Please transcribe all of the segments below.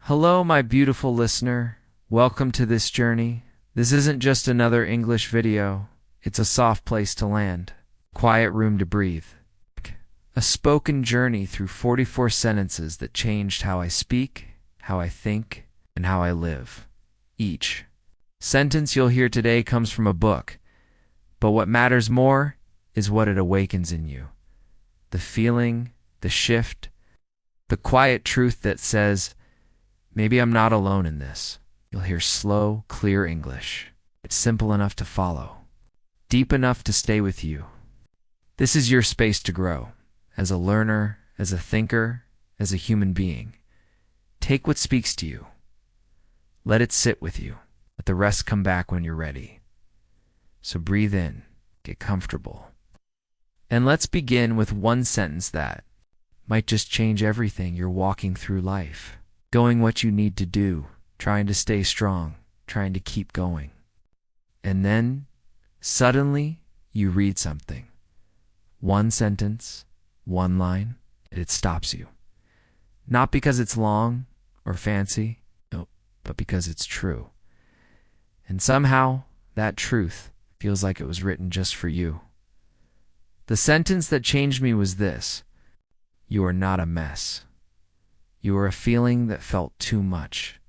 Hello, my beautiful listener. Welcome to this journey. This isn't just another English video. It's a soft place to land, quiet room to breathe. A spoken journey through 44 sentences that changed how I speak, how I think, and how I live. Each sentence you'll hear today comes from a book, but what matters more is what it awakens in you. The feeling, the shift, the quiet truth that says, maybe I'm not alone in this. You'll hear slow, clear English. It's simple enough to follow, deep enough to stay with you. This is your space to grow, as a learner, as a thinker, as a human being. Take what speaks to you. Let it sit with you. Let the rest come back when you're ready. So breathe in, get comfortable. And let's begin with one sentence that might just change everything you're walking through life. Going what you need to do, trying to stay strong, trying to keep going. And then, suddenly, you read something. One sentence, one line, and it stops you. Not because it's long or fancy, no, but because it's true. And somehow, that truth feels like it was written just for you. The sentence that changed me was this: you are not a mess. You are a feeling that felt too much.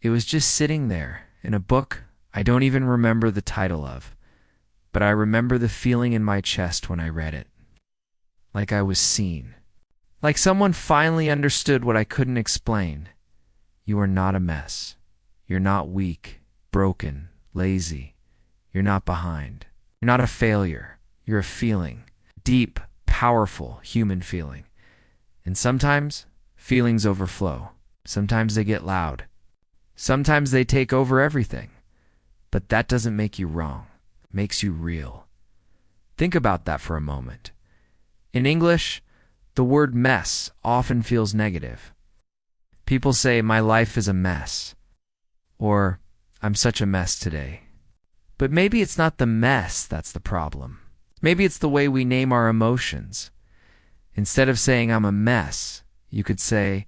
It was just sitting there in a book I don't even remember the title of, but I remember the feeling in my chest when I read it. Like I was seen. Like someone finally understood what I couldn't explain. You are not a mess. You're not weak, broken, lazy. You're not behind. You're not a failure. You're a feeling. Deep, powerful human feeling. And sometimes feelings overflow. Sometimes they get loud. Sometimes they take over everything. But that doesn't make you wrong. It makes you real. Think about that for a moment. In English, the word mess often feels negative. People say, my life is a mess. Or, I'm such a mess today. But maybe it's not the mess that's the problem. Maybe it's the way we name our emotions. Instead of saying I'm a mess, you could say,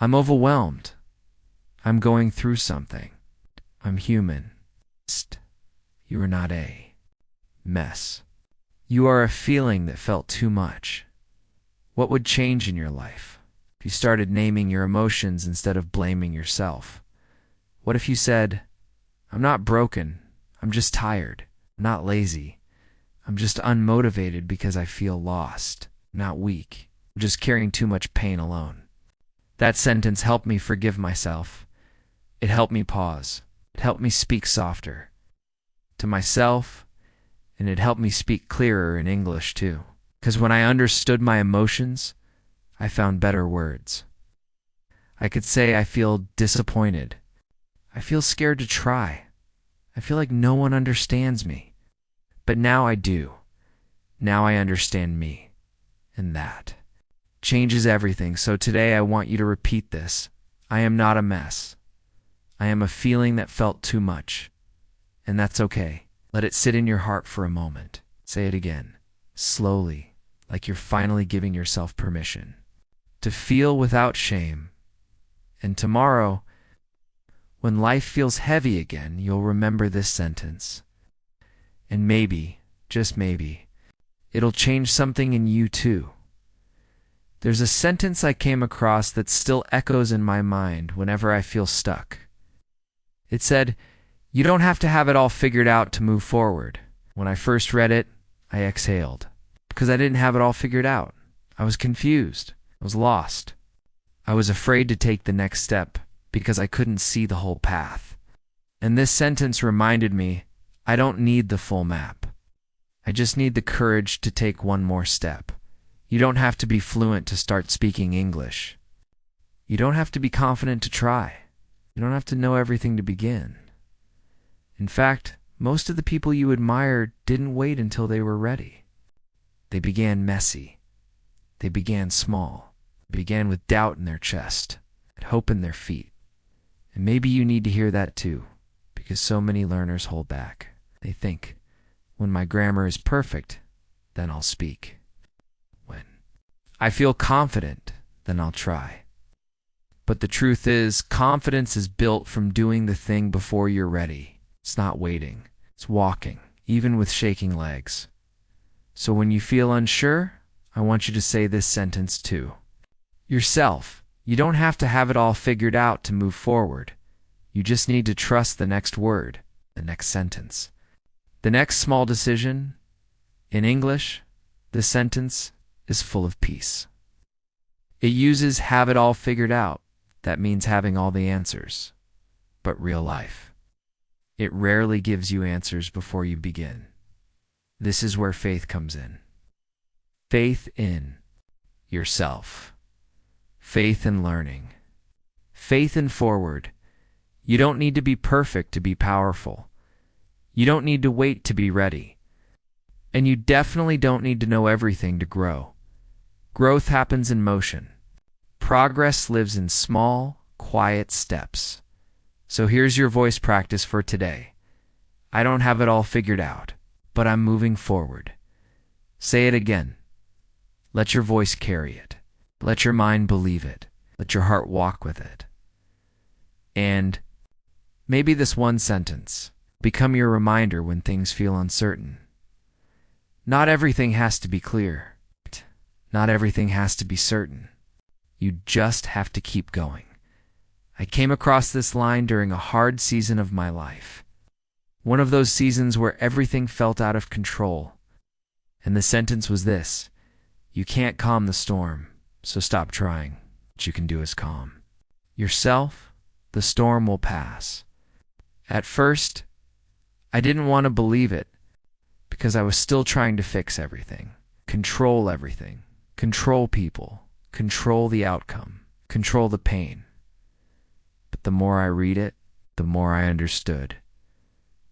I'm overwhelmed. I'm going through something. I'm human. You are not a mess. You are a feeling that felt too much. What would change in your life if you started naming your emotions instead of blaming yourself? What if you said, I'm not broken. I'm just tired. I'm not lazy. I'm just unmotivated because I feel lost, not weak. I'm just carrying too much pain alone. That sentence helped me forgive myself. It helped me pause. It helped me speak softer to myself, and it helped me speak clearer in English too. Because when I understood my emotions, I found better words. I could say I feel disappointed. I feel scared to try. I feel like no one understands me. But now I do. Now I understand me. And that changes everything. So today I want you to repeat this. I am not a mess. I am a feeling that felt too much. And that's okay. Let it sit in your heart for a moment. Say it again, slowly, like you're finally giving yourself permission to feel without shame. And tomorrow, when life feels heavy again, you'll remember this sentence. And maybe, just maybe, it'll change something in you too. There's a sentence I came across that still echoes in my mind whenever I feel stuck. It said, you don't have to have it all figured out to move forward. When I first read it, I exhaled because I didn't have it all figured out. I was confused. I was lost. I was afraid to take the next step because I couldn't see the whole path. And this sentence reminded me, I don't need the full map. I just need the courage to take one more step. You don't have to be fluent to start speaking English. You don't have to be confident to try. You don't have to know everything to begin. In fact, most of the people you admire didn't wait until they were ready. They began messy. They began small. They began with doubt in their chest and hope in their feet. And maybe you need to hear that too, because so many learners hold back. They think, when my grammar is perfect, then I'll speak. When I feel confident, then I'll try. But the truth is, confidence is built from doing the thing before you're ready. It's not waiting. It's walking, even with shaking legs. So when you feel unsure, I want you to say this sentence too. Yourself. You don't have to have it all figured out to move forward. You just need to trust the next word, the next sentence. The next small decision. In English, this sentence is full of peace. It uses have it all figured out. That means having all the answers. But real life. It rarely gives you answers before you begin. This is where faith comes in. Faith in yourself. Faith in learning. Faith in forward. You don't need to be perfect to be powerful. You don't need to wait to be ready. And you definitely don't need to know everything to grow. Growth happens in motion. Progress lives in small, quiet steps. So here's your voice practice for today. I don't have it all figured out, but I'm moving forward. Say it again. Let your voice carry it. Let your mind believe it. Let your heart walk with it. And maybe this one sentence become your reminder when things feel uncertain. Not everything has to be clear. Not everything has to be certain. You just have to keep going. I came across this line during a hard season of my life. One of those seasons where everything felt out of control. And the sentence was this: you can't calm the storm, so stop trying. What you can do is calm yourself. The storm will pass. At first, I didn't want to believe it because I was still trying to fix everything, control everything, control people, control the outcome, control the pain. But the more I read it, the more I understood.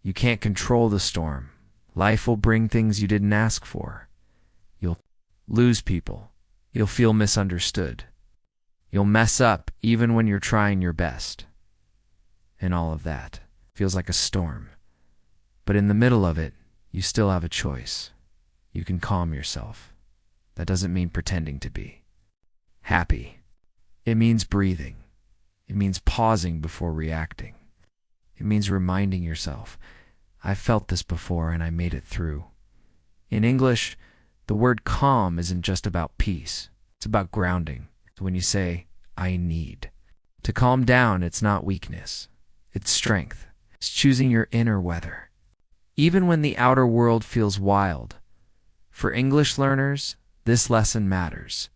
You can't control the storm. Life will bring things you didn't ask for. You'll lose people. You'll feel misunderstood. You'll mess up even when you're trying your best. And all of that feels like a storm. But in the middle of it, you still have a choice. You can calm yourself. That doesn't mean pretending to be happy. It means breathing. It means pausing before reacting. It means reminding yourself, I've felt this before and I made it through. In English, the word calm isn't just about peace. It's about grounding. So when you say, I need to calm down, it's not weakness. It's strength. It's choosing your inner weather. Even when the outer world feels wild. For English learners, this lesson matters.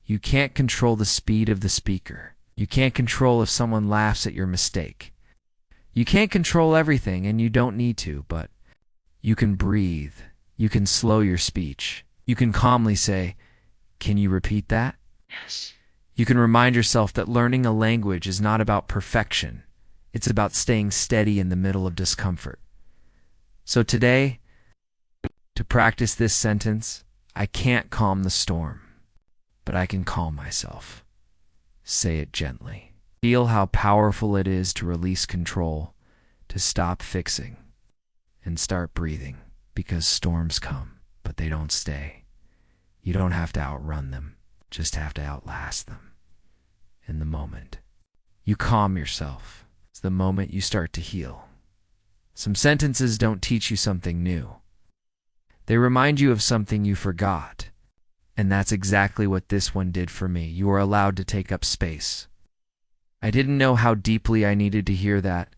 You can't control the speed of the speaker. You can't control if someone laughs at your mistake. You can't control everything, and you don't need to, but you can breathe. You can slow your speech. You can calmly say, can you repeat that? Yes. You can remind yourself that learning a language is not about perfection. It's about staying steady in the middle of discomfort. So today, to practice this sentence, I can't calm the storm, but I can calm myself. Say it gently. Feel how powerful it is to release control, to stop fixing, and start breathing, because storms come, but they don't stay. You don't have to outrun them, just have to outlast them. In the moment, you calm yourself. It's the moment you start to heal. Some sentences don't teach you something new. They remind you of something you forgot. And that's exactly what this one did for me. You are allowed to take up space. I didn't know how deeply I needed to hear that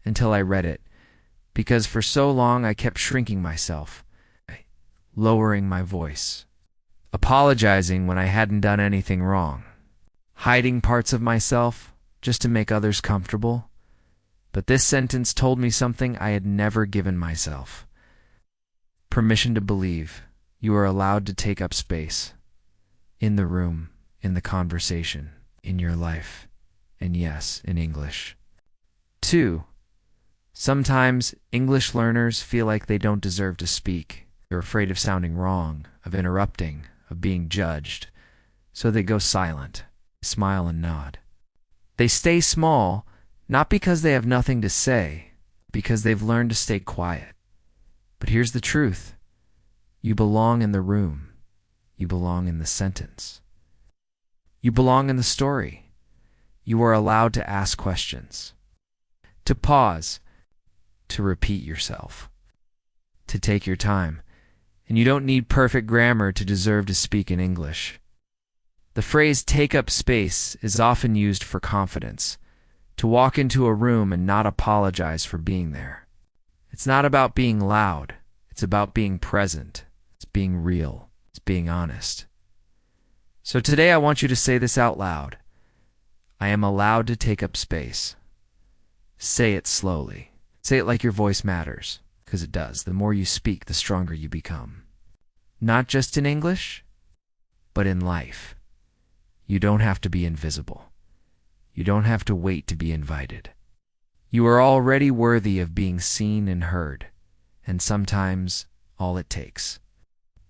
until I read it, because for so long I kept shrinking myself, lowering my voice, apologizing when I hadn't done anything wrong, hiding parts of myself just to make others comfortable. But this sentence told me something I had never given myself. Permission to believe. You are allowed to take up space. In the room, in the conversation, in your life, and yes, in English. 2. Sometimes English learners feel like they don't deserve to speak. They're afraid of sounding wrong, of interrupting, of being judged. So they go silent, smile and nod. They stay small, not because they have nothing to say, because they've learned to stay quiet. But here's the truth. You belong in the room. You belong in the sentence. You belong in the story. You are allowed to ask questions, to pause, to repeat yourself, to take your time. And you don't need perfect grammar to deserve to speak in English. The phrase "take up space" is often used for confidence, to walk into a room and not apologize for being there. It's not about being loud. It's about being present. It's being real. It's being honest. So today I want you to say this out loud. I am allowed to take up space. Say it slowly. Say it like your voice matters, because it does. The more you speak, the stronger you become. Not just in English, but in life. You don't have to be invisible. You don't have to wait to be invited. You are already worthy of being seen and heard, and sometimes all it takes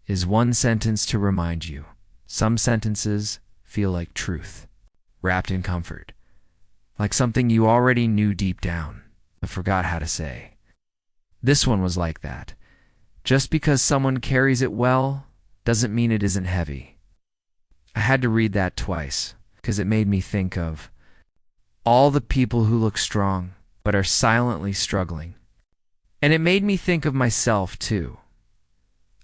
is one sentence to remind you. Some sentences feel like truth, wrapped in comfort, like something you already knew deep down, but forgot how to say. This one was like that. Just because someone carries it well doesn't mean it isn't heavy. I had to read that twice, because it made me think of all the people who look strong, but are silently struggling. And it made me think of myself, too.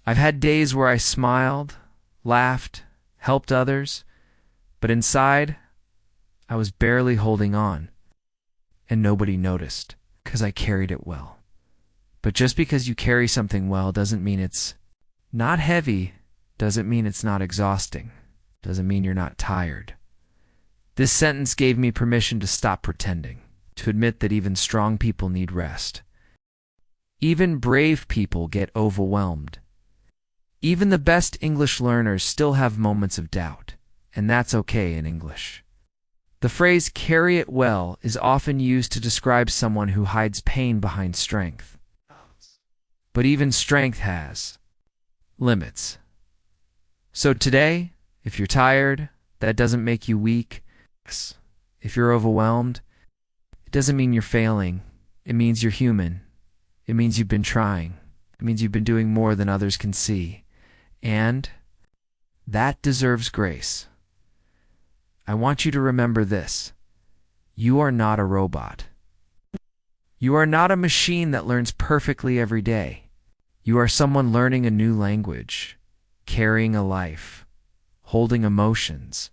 I've had days where I smiled, laughed, helped others, but inside, I was barely holding on, and nobody noticed, because I carried it well. But just because you carry something well doesn't mean it's not heavy, doesn't mean it's not exhausting, doesn't mean you're not tired. This sentence gave me permission to stop pretending, to admit that even strong people need rest. Even brave people get overwhelmed. Even the best English learners still have moments of doubt, and that's okay in English. The phrase "carry it well" is often used to describe someone who hides pain behind strength. But even strength has limits. So today, if you're tired, that doesn't make you weak. If you're overwhelmed, it doesn't mean you're failing. It means you're human. It means you've been trying. It means you've been doing more than others can see. And that deserves grace. I want you to remember this. You are not a robot. You are not a machine that learns perfectly every day. You are someone learning a new language, carrying a life, holding emotions,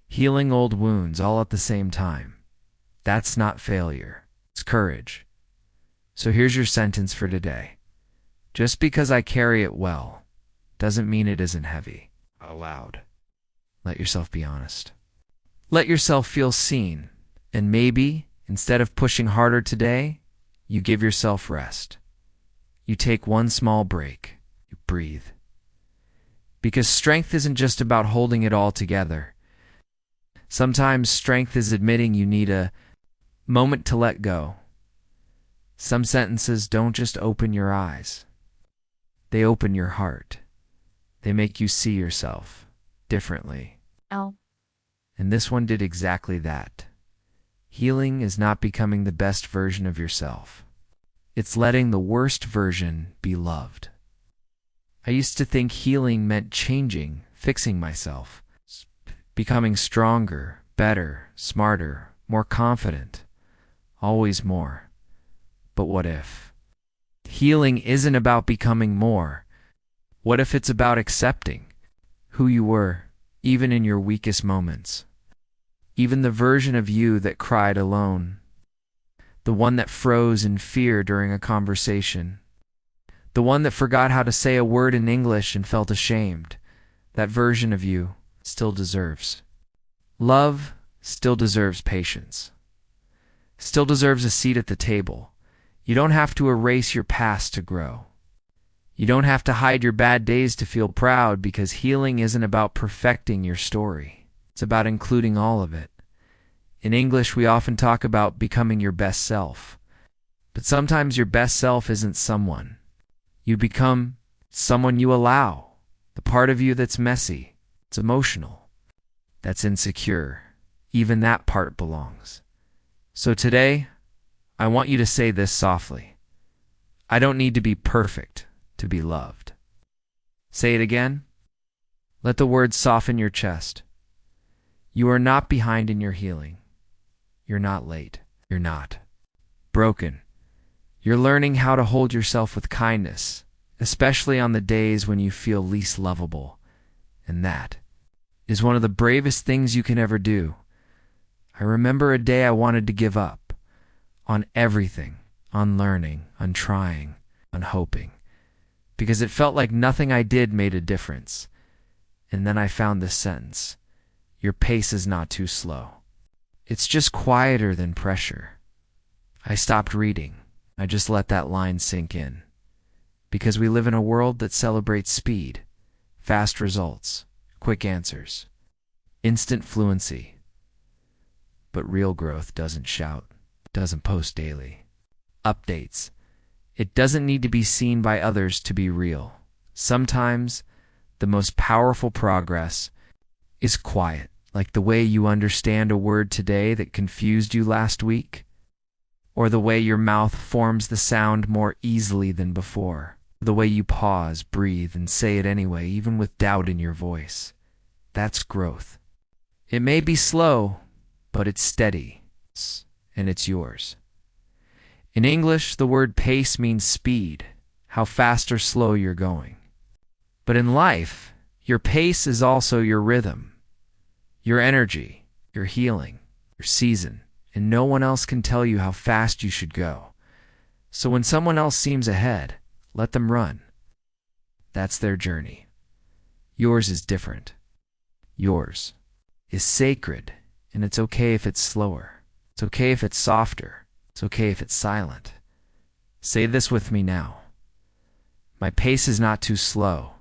healing old wounds all at the same time. That's not failure. It's courage. So here's your sentence for today. Just because I carry it well doesn't mean it isn't heavy. Aloud. Let yourself be honest. Let yourself feel seen. And maybe, instead of pushing harder today, you give yourself rest. You take one small break. You breathe. Because strength isn't just about holding it all together. Sometimes strength is admitting you need a moment to let go. Some sentences don't just open your eyes. They open your heart. They make you see yourself differently. And this one did exactly that. Healing is not becoming the best version of yourself. It's letting the worst version be loved. I used to think healing meant changing, fixing myself, becoming stronger, better, smarter, more confident, always more. But what if? Healing isn't about becoming more. What if it's about accepting who you were, even in your weakest moments? Even the version of you that cried alone. The one that froze in fear during a conversation. The one that forgot how to say a word in English and felt ashamed. That version of you still deserves love, still deserves patience, still deserves a seat at the table. You don't have to erase your past to grow. You don't have to hide your bad days to feel proud, because healing isn't about perfecting your story. It's about including all of it. In English, we often talk about becoming your best self. But sometimes your best self isn't someone. You become someone you allow. The part of you that's messy, it's emotional, that's insecure. Even that part belongs. So today, I want you to say this softly. I don't need to be perfect to be loved. Say it again. Let the words soften your chest. You are not behind in your healing. You're not late. You're not broken. You're learning how to hold yourself with kindness, especially on the days when you feel least lovable. And that is one of the bravest things you can ever do. I remember a day I wanted to give up on everything, on learning, on trying, on hoping, because it felt like nothing I did made a difference. And then I found this sentence: your pace is not too slow. It's just quieter than pressure. I stopped reading. I just let that line sink in. Because we live in a world that celebrates speed, fast results, quick answers, instant fluency. But real growth doesn't shout, doesn't post daily. Updates. It doesn't need to be seen by others to be real. Sometimes the most powerful progress is quiet, like the way you understand a word today that confused you last week, or the way your mouth forms the sound more easily than before, the way you pause, breathe, and say it anyway, even with doubt in your voice. That's growth. It may be slow, but it's steady, and it's yours. In English, the word pace means speed, how fast or slow you're going. But in life, your pace is also your rhythm, your energy, your healing, your season, and no one else can tell you how fast you should go. So when someone else seems ahead, let them run. That's their journey. Yours is different. Yours is sacred, and it's okay if it's slower. It's okay if it's softer. It's okay if it's silent. Say this with me now. My pace is not too slow.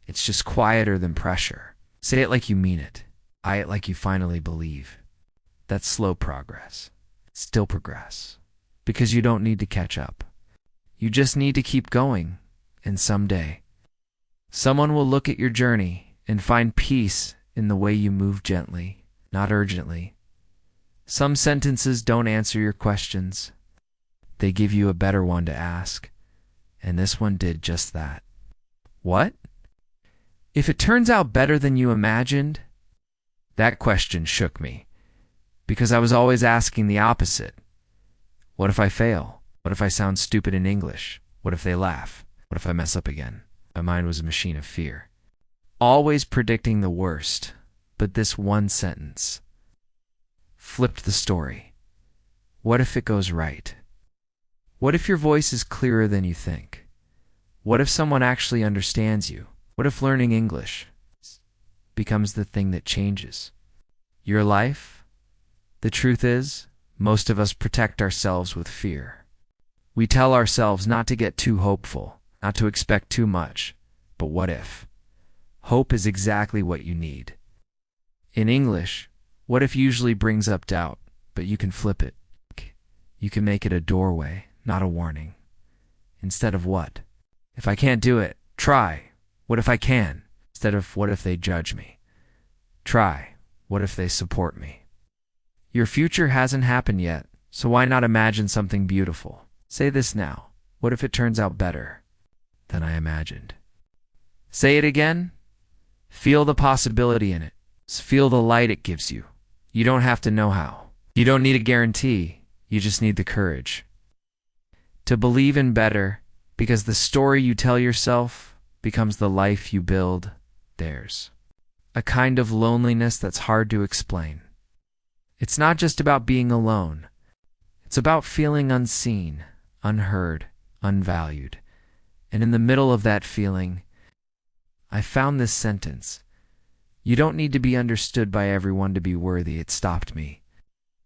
It's just quieter than pressure. Say it like you mean it. Eye it like you finally believe. That's slow progress. Still progress. Because you don't need to catch up. You just need to keep going, and someday, someone will look at your journey and find peace in the way you move gently, not urgently. Some sentences don't answer your questions. They give you a better one to ask, and this one did just that. What? If it turns out better than you imagined? That question shook me, because I was always asking the opposite. What if I fail? What if I sound stupid in English? What if they laugh? What if I mess up again? My mind was a machine of fear, always predicting the worst. But this one sentence flipped the story. What if it goes right? What if your voice is clearer than you think? What if someone actually understands you? What if learning English becomes the thing that changes your life? The truth is, most of us protect ourselves with fear. We tell ourselves not to get too hopeful, not to expect too much. But what if? Hope is exactly what you need. In English, what if usually brings up doubt, but you can flip it. You can make it a doorway, not a warning. Instead of what? If I can't do it, try. What if I can? Instead of what if they judge me? Try. What if they support me? Your future hasn't happened yet, so why not imagine something beautiful? Say this now. What if it turns out better than I imagined? Say it again. Feel the possibility in it. Feel the light it gives you. You don't have to know how. You don't need a guarantee. You just need the courage to believe in better, because the story you tell yourself becomes the life you build. There's a kind of loneliness that's hard to explain. It's not just about being alone. It's about feeling unseen, unheard, unvalued. And in the middle of that feeling, I found this sentence. You don't need to be understood by everyone to be worthy. It stopped me,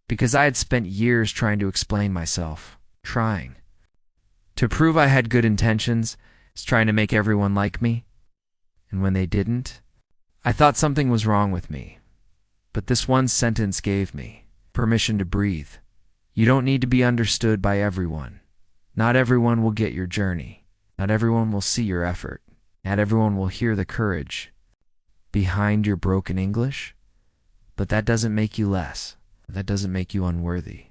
because I had spent years trying to explain myself, trying to prove I had good intentions, trying to make everyone like me. And when they didn't, I thought something was wrong with me. But this one sentence gave me permission to breathe. You don't need to be understood by everyone. Not everyone will get your journey. Not everyone will see your effort. Not everyone will hear the courage behind your broken English. But that doesn't make you less. That doesn't make you unworthy.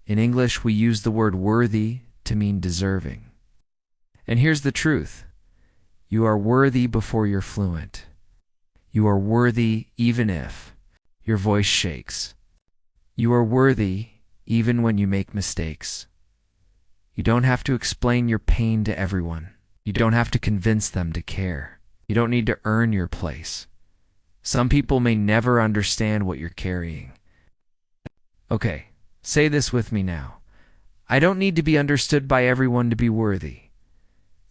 In English, we use the word worthy to mean deserving. And here's the truth. You are worthy before you're fluent. You are worthy even if your voice shakes, You are worthy even when you make mistakes. You don't have to explain your pain to everyone. You don't have to convince them to care. You don't need to earn your place. Some people may never understand what you're carrying. Okay, say this with me now. I don't need to be understood by everyone to be worthy.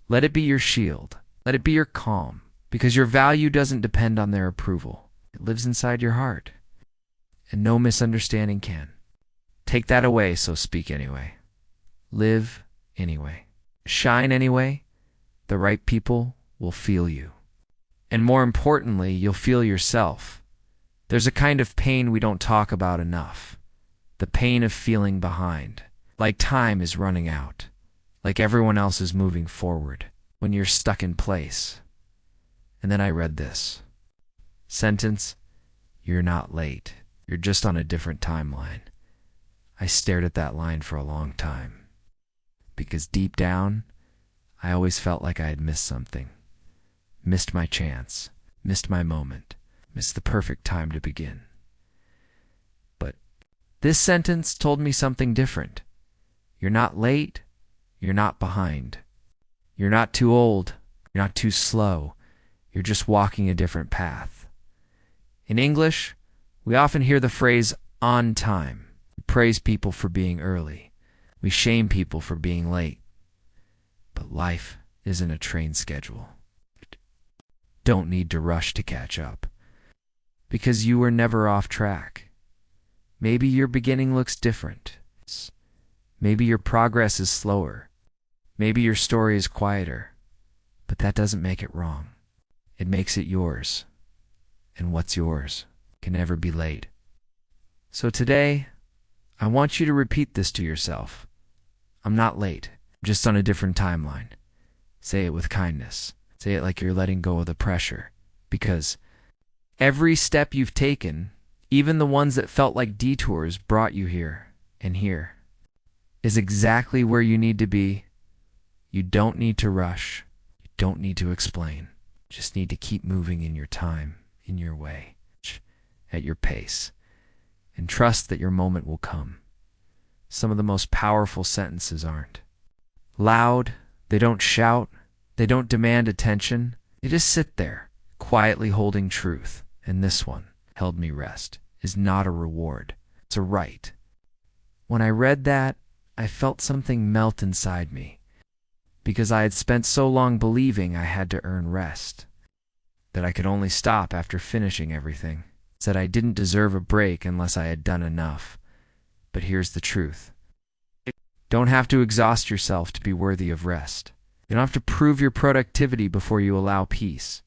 Let it be your shield. Let it be your calm, because your value doesn't depend on their approval. It lives inside your heart, and no misunderstanding can. Take that away, so speak anyway. Live anyway. Shine anyway. The right people will feel you. And more importantly, you'll feel yourself. There's a kind of pain we don't talk about enough. The pain of feeling behind. Like time is running out. Like everyone else is moving forward. When you're stuck in place. And then I read this sentence, "You're not late. You're just on a different timeline." I stared at that line for a long time. Because deep down, I always felt like I had missed something. Missed my chance. Missed my moment. Missed the perfect time to begin. But this sentence told me something different. You're not late. You're not behind. You're not too old. You're not too slow. You're just walking a different path. In English, we often hear the phrase on time. We praise people for being early. We shame people for being late. But life isn't a train schedule. Don't need to rush to catch up. Because you were never off track. Maybe your beginning looks different. Maybe your progress is slower. Maybe your story is quieter. But that doesn't make it wrong. It makes it yours. And what's yours can never be late. So today, I want you to repeat this to yourself. I'm not late. I'm just on a different timeline. Say it with kindness. Say it like you're letting go of the pressure. Because every step you've taken, even the ones that felt like detours, brought you here. And here is exactly where you need to be. You don't need to rush. You don't need to explain. You just need to keep moving in your time, in your way, at your pace, and trust that your moment will come. Some of the most powerful sentences aren't loud. They don't shout. They don't demand attention. They just sit there, quietly holding truth. And this one, "held me rest," is not a reward. It's a right. When I read that, I felt something melt inside me. Because I had spent so long believing I had to earn rest, that I could only stop after finishing everything, that I didn't deserve a break unless I had done enough. But here's the truth. You don't have to exhaust yourself to be worthy of rest. You don't have to prove your productivity before you allow peace.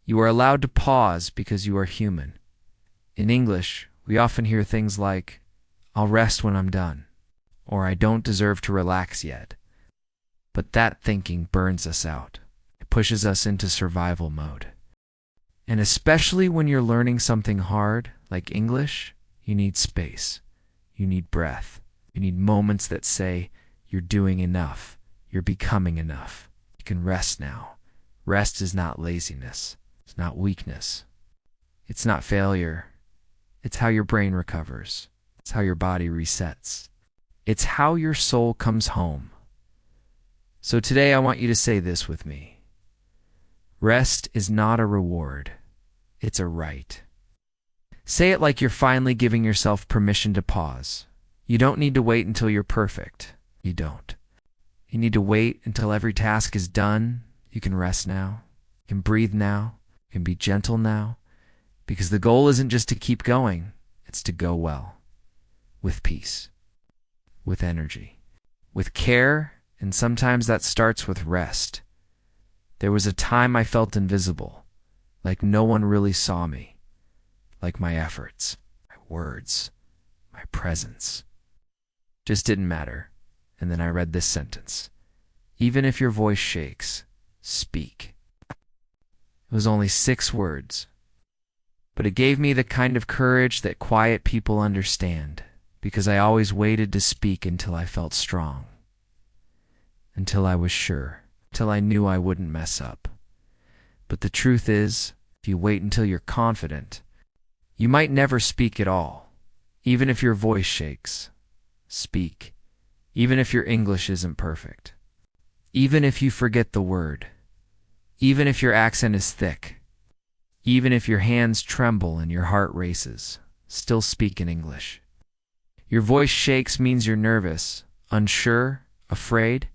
You are allowed to pause because you are human. In English, we often hear things like, "I'll rest when I'm done," or "I don't deserve to relax yet." But that thinking burns us out. It pushes us into survival mode. And especially when you're learning something hard, like English, you need space. You need breath. You need moments that say, "You're doing enough. You're becoming enough. You can rest now." Rest is not laziness. It's not weakness. It's not failure. It's how your brain recovers. It's how your body resets. It's how your soul comes home. So today I want you to say this with me. Rest is not a reward. It's a right. Say it like you're finally giving yourself permission to pause. You don't need to wait until you're perfect. You don't. You need to wait until every task is done. You can rest now. You can breathe now. You can be gentle now. Because the goal isn't just to keep going. It's to go well. With peace. With energy. With care. And sometimes that starts with rest. There was a time I felt invisible, like no one really saw me, like my efforts, my words, my presence just didn't matter. And then I read this sentence. Even if your voice shakes, speak. It was only 6 words, but it gave me the kind of courage that quiet people understand, because I always waited to speak until I felt strong. Until I was sure, till I knew I wouldn't mess up. But the truth is, if you wait until you're confident, you might never speak at all. Even if your voice shakes, speak. Even if your English isn't perfect. Even if you forget the word. Even if your accent is thick. Even if your hands tremble and your heart races, still speak in English. Your voice shakes means you're nervous, unsure, afraid,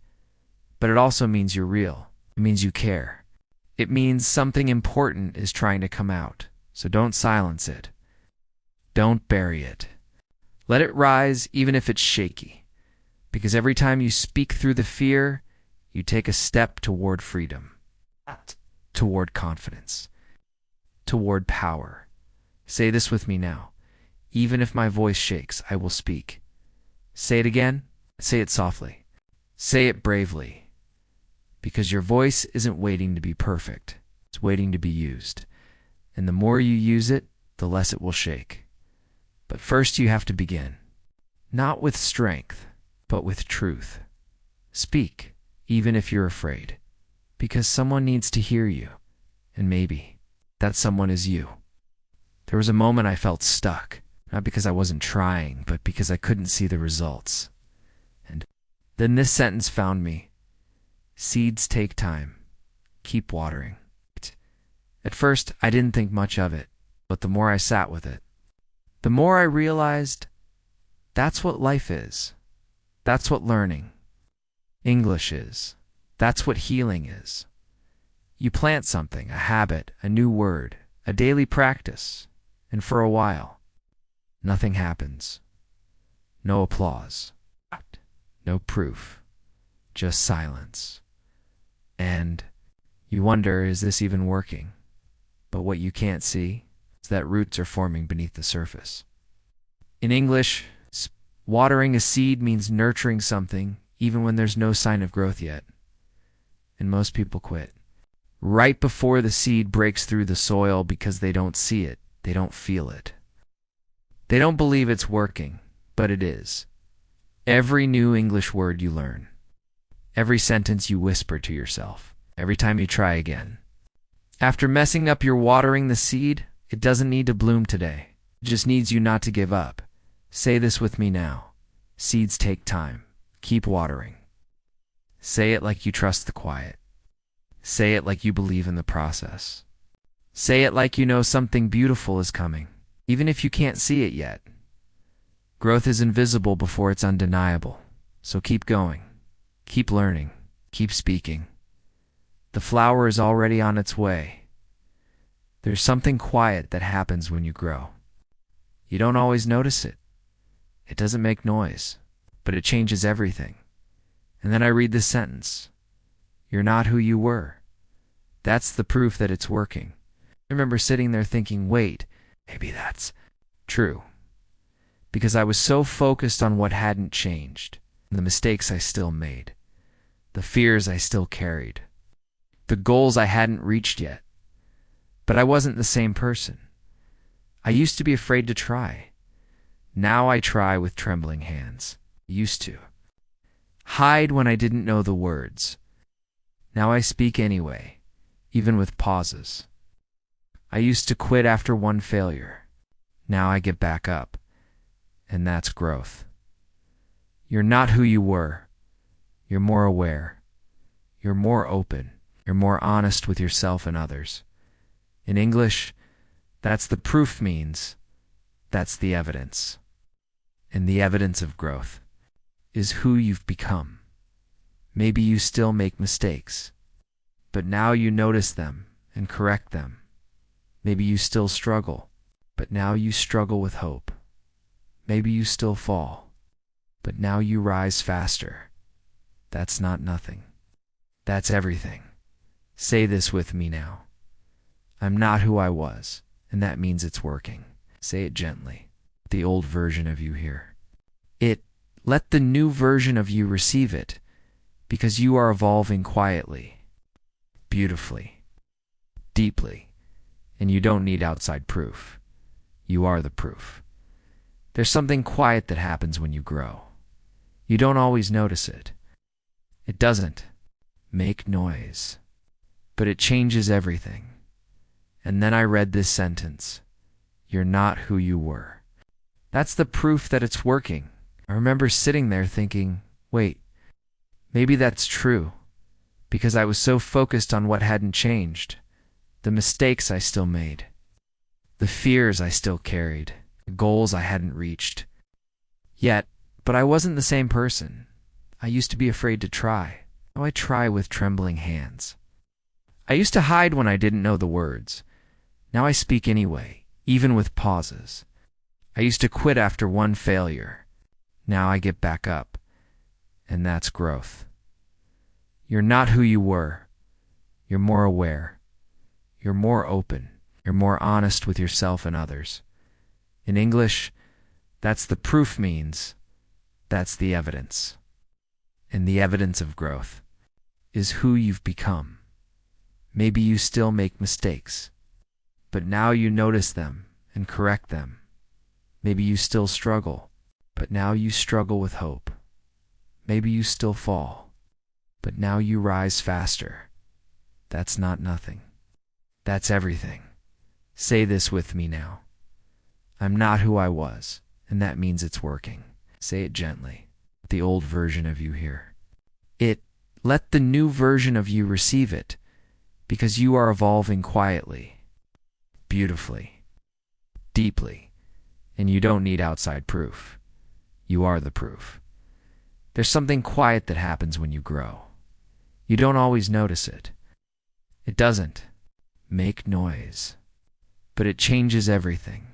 but it also means you're real. It means you care. It means something important is trying to come out, so don't silence it. Don't bury it. Let it rise even if it's shaky, because every time you speak through the fear, you take a step toward freedom, toward confidence, toward power. Say this with me now. Even if my voice shakes, I will speak. Say it again. Say it softly. Say it bravely. Because your voice isn't waiting to be perfect. It's waiting to be used. And the more you use it, the less it will shake. But first you have to begin. Not with strength, but with truth. Speak, even if you're afraid. Because someone needs to hear you. And maybe that someone is you. There was a moment I felt stuck. Not because I wasn't trying, but because I couldn't see the results. And then this sentence found me. Seeds take time. Keep watering. At first, I didn't think much of it, but the more I sat with it, the more I realized that's what life is. That's what learning English is. That's what healing is. You plant something, a habit, a new word, a daily practice, and for a while, nothing happens. No applause. No proof. Just silence. And you wonder, is this even working? But what you can't see is that roots are forming beneath the surface. In English, watering a seed means nurturing something even when there's no sign of growth yet. And most people quit right before the seed breaks through the soil because they don't see it, they don't feel it. They don't believe it's working, but it is. Every new English word you learn, every sentence you whisper to yourself, every time you try again. After messing up your watering the seed, it doesn't need to bloom today. It just needs you not to give up. Say this with me now. Seeds take time. Keep watering. Say it like you trust the quiet. Say it like you believe in the process. Say it like you know something beautiful is coming, even if you can't see it yet. Growth is invisible before it's undeniable. So keep going. Keep learning. Keep speaking. The flower is already on its way. There's something quiet that happens when you grow. You don't always notice it. It doesn't make noise, but it changes everything. And then I read this sentence. You're not who you were. That's the proof that it's working. I remember sitting there thinking, wait, maybe that's true. Because I was so focused on what hadn't changed, the mistakes I still made, the fears I still carried, the goals I hadn't reached yet. But I wasn't the same person. I used to be afraid to try. Now I try with trembling hands. Used to. Hide when I didn't know the words. Now I speak anyway, even with pauses. I used to quit after one failure. Now I get back up. And that's growth. You're not who you were. You're more aware. You're more open. You're more honest with yourself and others. In English, that's the proof means. That's the evidence. And the evidence of growth is who you've become. Maybe you still make mistakes, but now you notice them and correct them. Maybe you still struggle, but now you struggle with hope. Maybe you still fall, but now you rise faster. That's not nothing. That's everything. Say this with me now. I'm not who I was, and that means it's working. Say it gently. The old version of you here. Let the new version of you receive it, because you are evolving quietly, beautifully, deeply, and you don't need outside proof. You are the proof. There's something quiet that happens when you grow. You don't always notice it. It doesn't make noise, but it changes everything. And then I read this sentence. You're not who you were. That's the proof that it's working. I remember sitting there thinking, wait, maybe that's true, because I was so focused on what hadn't changed, the mistakes I still made, the fears I still carried, the goals I hadn't reached. But I wasn't the same person. I used to be afraid to try. Now I try with trembling hands. I used to hide when I didn't know the words. Now I speak anyway, even with pauses. I used to quit after one failure. Now I get back up. And that's growth. You're not who you were. You're more aware. You're more open. You're more honest with yourself and others. In English, that's the proof means that's the evidence. And the evidence of growth is who you've become. Maybe you still make mistakes, but now you notice them and correct them. Maybe you still struggle, but now you struggle with hope. Maybe you still fall, but now you rise faster. That's not nothing. That's everything. Say this with me now. I'm not who I was, and that means it's working. Say it gently. The old version of you here. Let the new version of you receive it, because you are evolving quietly, beautifully, deeply, and you don't need outside proof. You are the proof. There's something quiet that happens when you grow. You don't always notice it. It doesn't make noise, but it changes everything.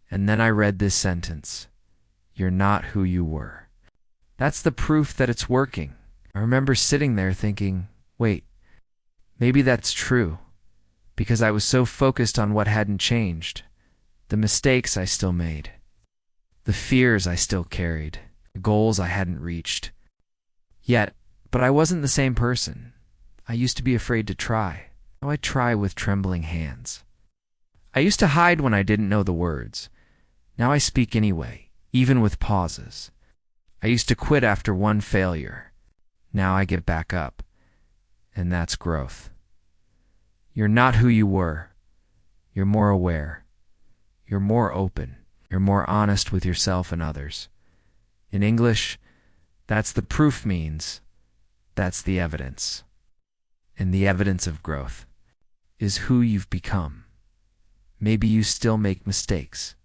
And then I read this sentence. You're not who you were. That's the proof that it's working. I remember sitting there thinking, wait, maybe that's true, because I was so focused on what hadn't changed, the mistakes I still made, the fears I still carried, the goals I hadn't reached. But I wasn't the same person. I used to be afraid to try. Now I try with trembling hands. I used to hide when I didn't know the words. Now I speak anyway, even with pauses. I used to quit after one failure. Now I get back up. And that's growth. You're not who you were. You're more aware. You're more open. You're more honest with yourself and others. In English, that's the proof means that's the evidence. And the evidence of growth is who you've become. Maybe you still make mistakes,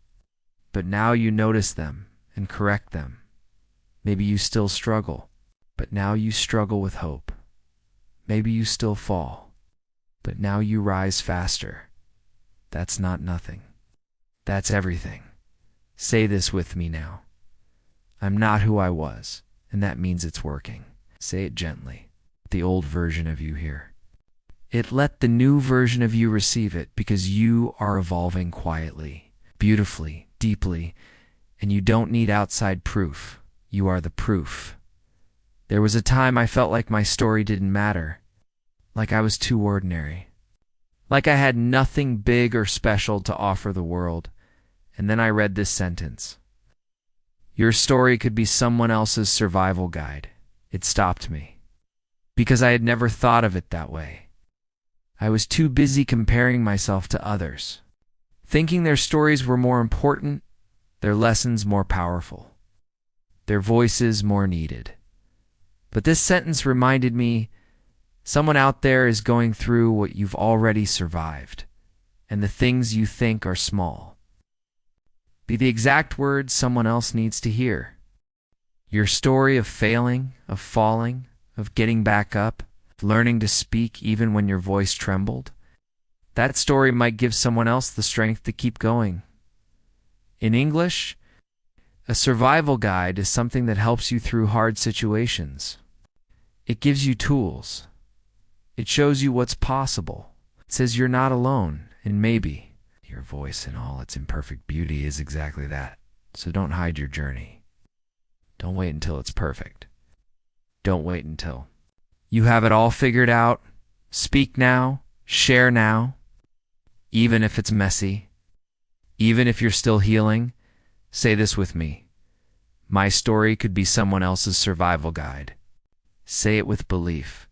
but now you notice them and correct them. Maybe you still struggle, but now you struggle with hope. Maybe you still fall, but now you rise faster. That's not nothing. That's everything. Say this with me now. I'm not who I was, and that means it's working. Say it gently. The old version of you here. Let the new version of you receive it, because you are evolving quietly, beautifully, deeply, and you don't need outside proof. You are the proof. There was a time I felt like my story didn't matter, like I was too ordinary, like I had nothing big or special to offer the world. And then I read this sentence. Your story could be someone else's survival guide. It stopped me, because I had never thought of it that way. I was too busy comparing myself to others, thinking their stories were more important, their lessons more powerful, their voices more needed. But this sentence reminded me, someone out there is going through what you've already survived, and the things you think are small be the exact words someone else needs to hear. Your story of failing, of falling, of getting back up, learning to speak even when your voice trembled, that story might give someone else the strength to keep going. In English, a survival guide is something that helps you through hard situations. It gives you tools. It shows you what's possible. It says you're not alone, and maybe your voice in all its imperfect beauty is exactly that. So don't hide your journey. Don't wait until it's perfect. Don't wait until you have it all figured out. Speak now, share now, even if it's messy, even if you're still healing. Say this with me. My story could be someone else's survival guide. Say it with belief.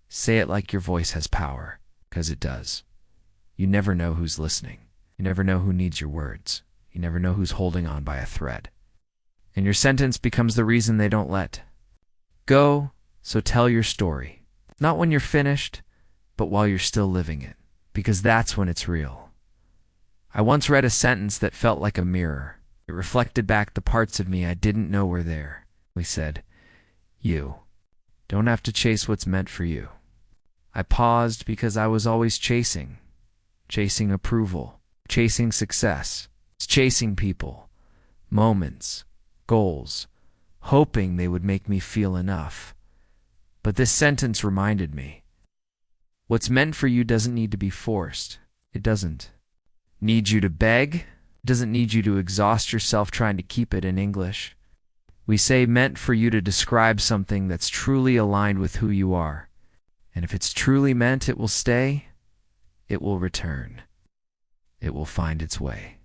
Say it like your voice has power, because it does. You never know who's listening. You never know who needs your words. You never know who's holding on by a thread. And your sentence becomes the reason they don't let go, so tell your story. Not when you're finished, but while you're still living it, because that's when it's real. I once read a sentence that felt like a mirror. It reflected back the parts of me I didn't know were there. We said, "You don't have to chase what's meant for you." I paused because I was always chasing approval, chasing success, chasing people, moments, goals, hoping they would make me feel enough. But this sentence reminded me, what's meant for you doesn't need to be forced. It doesn't need you to beg. It doesn't need you to exhaust yourself trying to keep it in English. We say meant for you to describe something that's truly aligned with who you are. And if it's truly meant, it will stay. It will return. It will find its way.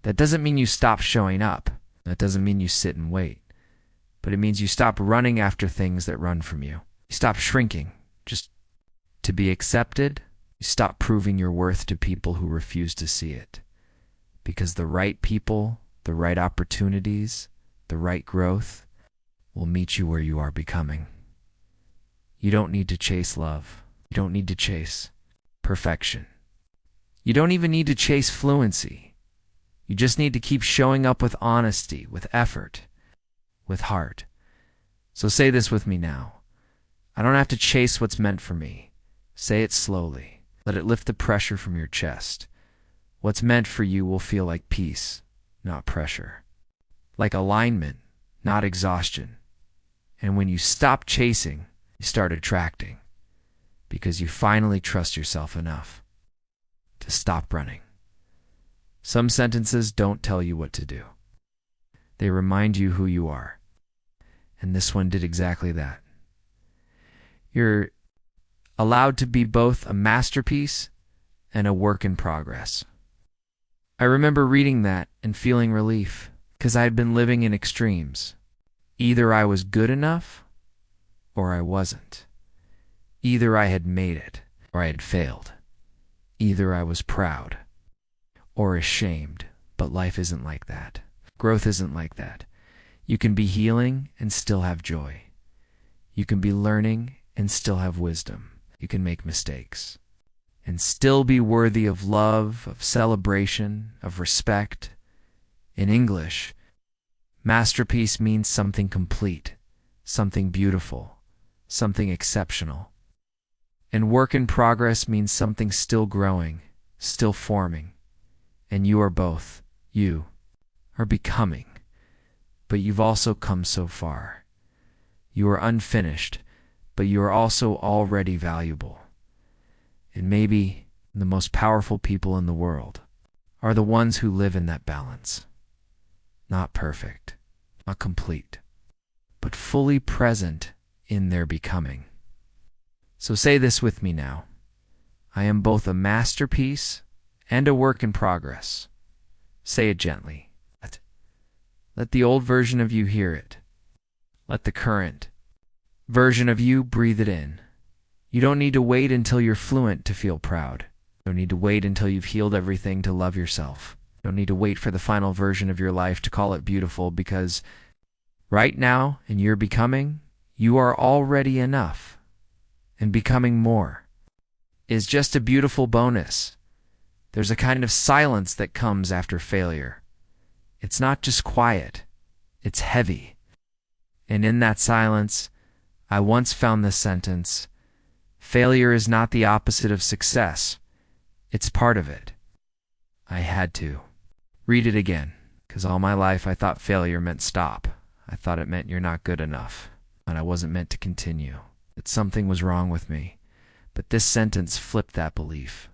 That doesn't mean you stop showing up. That doesn't mean you sit and wait. But it means you stop running after things that run from you. You stop shrinking just to be accepted. You stop proving your worth to people who refuse to see it. Because the right people, the right opportunities, the right growth will meet you where you are becoming. You don't need to chase love. You don't need to chase perfection. You don't even need to chase fluency. You just need to keep showing up with honesty, with effort, with heart. So say this with me now. I don't have to chase what's meant for me. Say it slowly. Let it lift the pressure from your chest. What's meant for you will feel like peace, not pressure. Like alignment, not exhaustion. And when you stop chasing, you start attracting. Because you finally trust yourself enough to stop running. Some sentences don't tell you what to do. They remind you who you are. And this one did exactly that. You're allowed to be both a masterpiece and a work in progress. I remember reading that and feeling relief because I had been living in extremes. Either I was good enough or I wasn't. Either I had made it or I had failed. Either I was proud or ashamed, but life isn't like that. Growth isn't like that. You can be healing and still have joy. You can be learning and still have wisdom. You can make mistakes and still be worthy of love, of celebration, of respect. In English, masterpiece means something complete, something beautiful, something exceptional. And work in progress means something still growing, still forming. And you are both. You are becoming. But you've also come so far. You are unfinished, but you are also already valuable. And maybe the most powerful people in the world are the ones who live in that balance. Not perfect, not complete, but fully present in their becoming. So say this with me now. I am both a masterpiece and a work in progress. Say it gently. Let the old version of you hear it. Let the current version of you breathe it in. You don't need to wait until you're fluent to feel proud. You don't need to wait until you've healed everything to love yourself. You don't need to wait for the final version of your life to call it beautiful, because right now in your becoming, you are already enough. And becoming more is just a beautiful bonus. There's a kind of silence that comes after failure. It's not just quiet, it's heavy. And in that silence, I once found this sentence: failure is not the opposite of success. It's part of it. I had to read it again, because all my life I thought failure meant stop. I thought it meant you're not good enough, and I wasn't meant to continue. That something was wrong with me. But this sentence flipped that belief.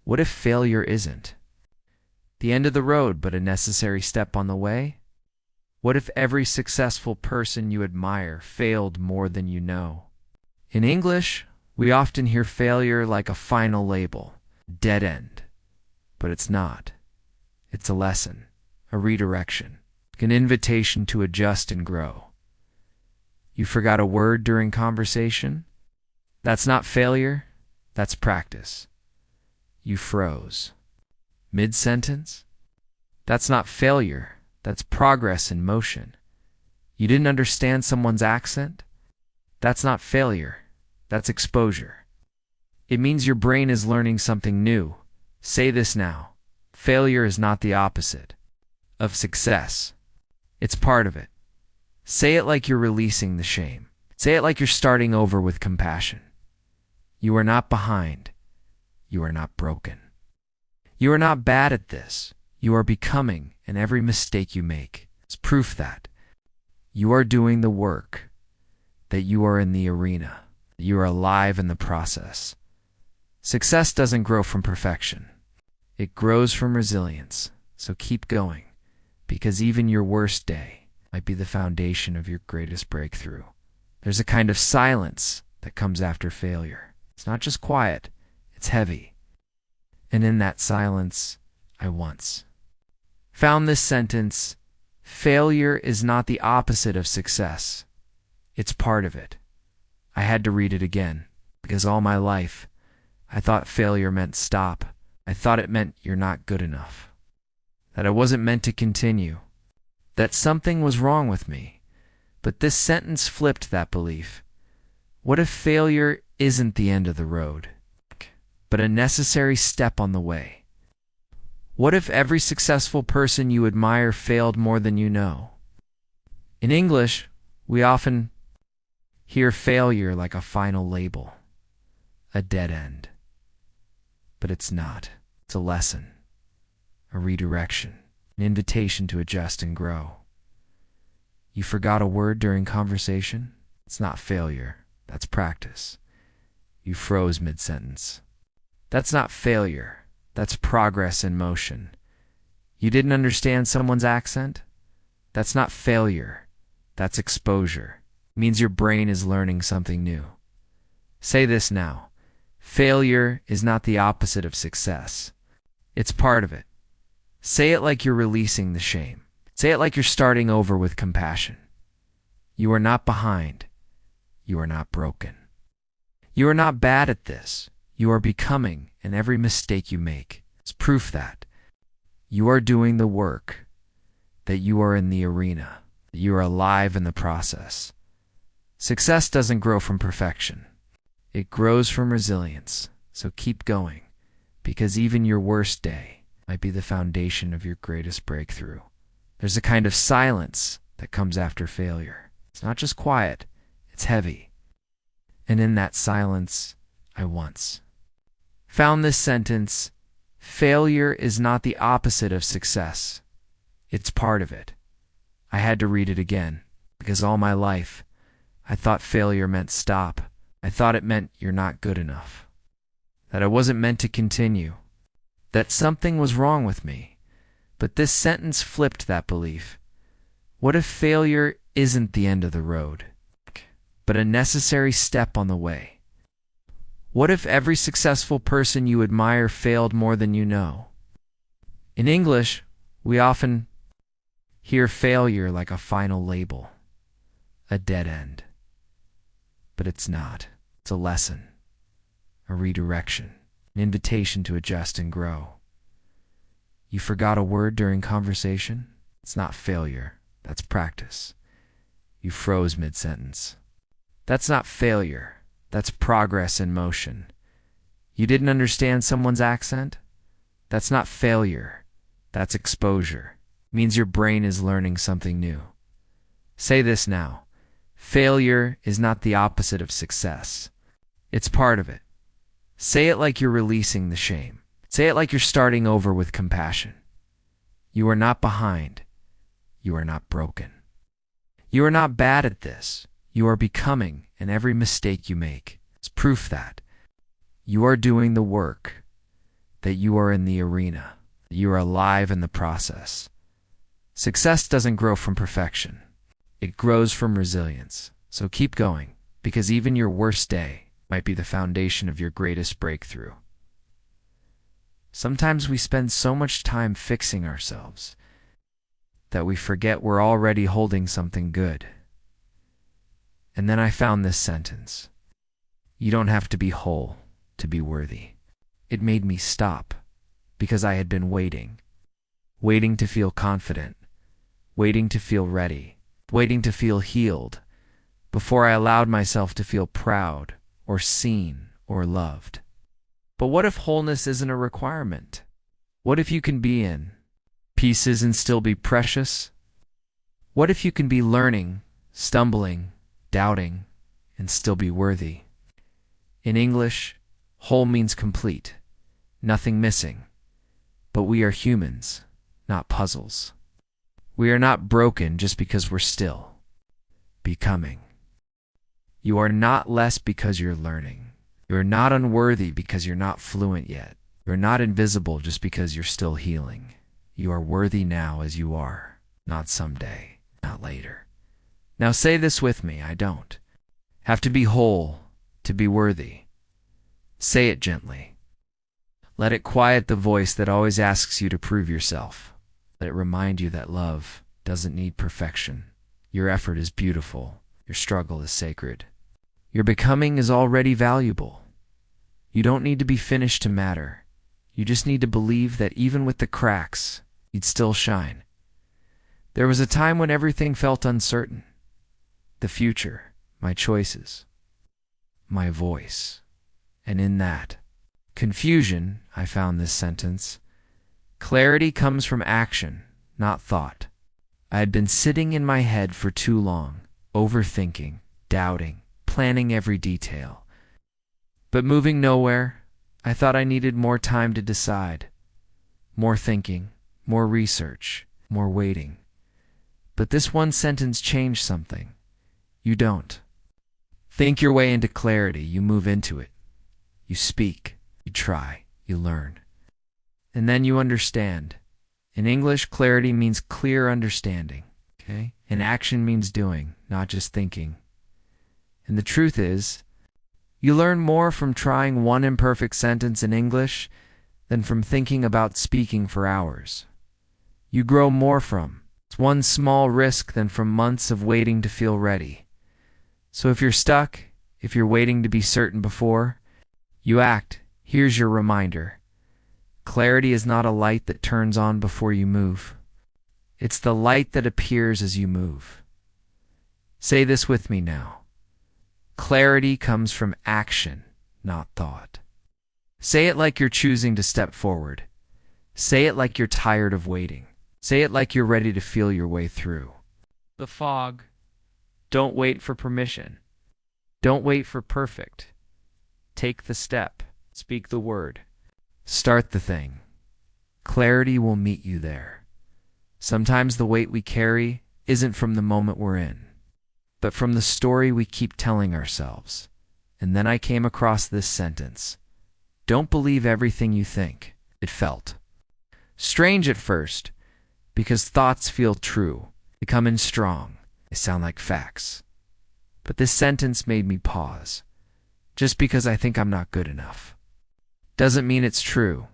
What if failure isn't the end of the road, but a necessary step on the way? What if every successful person you admire failed more than you know? In English, we often hear failure like a final label, dead end. But it's not. It's a lesson, a redirection, an invitation to adjust and grow. You forgot a word during conversation? That's not failure, that's practice. You froze mid-sentence? That's not failure. That's progress in motion. You didn't understand someone's accent? That's not failure. That's exposure. It means your brain is learning something new. Say this now. Failure is not the opposite of success. It's part of it. Say it like you're releasing the shame. Say it like you're starting over with compassion. You are not behind. You are not broken. You are not bad at this. You are becoming, and every mistake you make is proof that you are doing the work, that you are in the arena, that you are alive in the process. Success doesn't grow from perfection. It grows from resilience. So keep going, because even your worst day might be the foundation of your greatest breakthrough. There's a kind of silence that comes after failure. It's not just quiet, it's heavy. And in that silence, I once found this sentence: failure is not the opposite of success. It's part of it. I had to read it again, because all my life, I thought failure meant stop. I thought it meant you're not good enough. That I wasn't meant to continue. That something was wrong with me. But this sentence flipped that belief. What if failure isn't the end of the road, but a necessary step on the way? What if every successful person you admire failed more than you know? In English, we often hear failure like a final label, a dead end. But it's not. It's a lesson, a redirection, an invitation to adjust and grow. You forgot a word during conversation? It's not failure. That's practice. You froze mid-sentence. That's not failure. That's progress in motion. You didn't understand someone's accent? That's not failure. That's exposure. It means your brain is learning something new. Say this now. Failure is not the opposite of success. It's part of it. Say it like you're releasing the shame. Say it like you're starting over with compassion. You are not behind. You are not broken. You are not bad at this. You are becoming, and every mistake you make is proof that you are doing the work, that you are in the arena, that you are alive in the process. Success doesn't grow from perfection. It grows from resilience. So keep going, because even your worst day might be the foundation of your greatest breakthrough. There's a kind of silence that comes after failure. It's not just quiet, it's heavy. And in that silence, I once found this sentence: failure is not the opposite of success. It's part of it. I had to read it again, because all my life, I thought failure meant stop. I thought it meant you're not good enough. That I wasn't meant to continue. That something was wrong with me. But this sentence flipped that belief. What if failure isn't the end of the road, but a necessary step on the way? What if every successful person you admire failed more than you know? In English, we often hear failure like a final label, a dead end. But it's not. It's a lesson, a redirection, an invitation to adjust and grow. You forgot a word during conversation? It's not failure. That's practice. You froze mid-sentence. That's not failure. That's progress in motion. You didn't understand someone's accent? That's not failure. That's exposure. It means your brain is learning something new. Say this now. Failure is not the opposite of success. It's part of it. Say it like you're releasing the shame. Say it like you're starting over with compassion. You are not behind. You are not broken. You are not bad at this. You are becoming, and every mistake you make is proof that you are doing the work, that you are in the arena, that you are alive in the process. Success doesn't grow from perfection. It grows from resilience. So keep going, because even your worst day might be the foundation of your greatest breakthrough. Sometimes we spend so much time fixing ourselves that we forget we're already holding something good. And then I found this sentence: you don't have to be whole to be worthy. It made me stop, because I had been waiting. waiting to feel confident, waiting to feel ready, waiting to feel healed, before I allowed myself to feel proud or seen or loved. But what if wholeness isn't a requirement? What if you can be in pieces and still be precious? What if you can be learning, stumbling, doubting, and still be worthy? In English, whole means complete, nothing missing. But we are humans, not puzzles. We are not broken just because we're still becoming. You are not less because you're learning. You are not unworthy because you're not fluent yet. You are not invisible just because you're still healing. You are worthy now as you are, not someday, not later. Now say this with me, I don't have to be whole to be worthy. Say it gently. Let it quiet the voice that always asks you to prove yourself. Let it remind you that love doesn't need perfection. Your effort is beautiful. Your struggle is sacred. Your becoming is already valuable. You don't need to be finished to matter. You just need to believe that even with the cracks, you'd still shine. There was a time when everything felt uncertain. The future, my choices, my voice. And in that confusion, I found this sentence. Clarity comes from action, not thought. I had been sitting in my head for too long, overthinking, doubting, planning every detail. But moving nowhere, I thought I needed more time to decide. More thinking, more research, more waiting. But this one sentence changed something. You don't think your way into clarity, you move into it. You speak, you try, you learn. And then you understand. In English, clarity means clear understanding, okay? And action means doing, not just thinking. And the truth is, you learn more from trying one imperfect sentence in English than from thinking about speaking for hours. You grow more from one small risk than from months of waiting to feel ready. So if you're stuck, if you're waiting to be certain before you act, here's your reminder. Clarity is not a light that turns on before you move. It's the light that appears as you move. Say this with me now. Clarity comes from action, not thought. Say it like you're choosing to step forward. Say it like you're tired of waiting. Say it like you're ready to feel your way through the fog. Don't wait for permission. Don't wait for perfect. Take the step. Speak the word. Start the thing. Clarity will meet you there. Sometimes the weight we carry isn't from the moment we're in, but from the story we keep telling ourselves. And then I came across this sentence. Don't believe everything you think. It felt strange at first, because thoughts feel true. They come in strong. They sound like facts. But this sentence made me pause. Just because I think I'm not good enough doesn't mean it's true.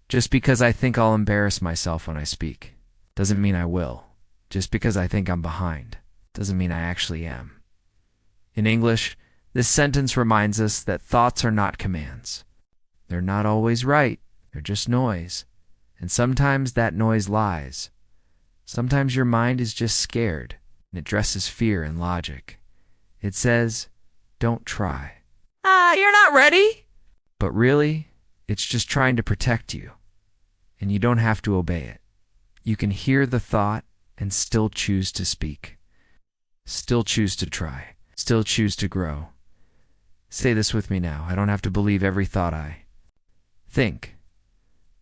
Just because I think I'll embarrass myself when I speak doesn't mean I will. Just because I think I'm behind doesn't mean I actually am. In English, this sentence reminds us that thoughts are not commands. They're not always right. They're just noise. And sometimes that noise lies. Sometimes your mind is just scared, and it dresses fear and logic. It says, don't try. You're not ready? But really, it's just trying to protect you. And you don't have to obey it. You can hear the thought and still choose to speak. Still choose to try. Still choose to grow. Say this with me now. I don't have to believe every thought I think.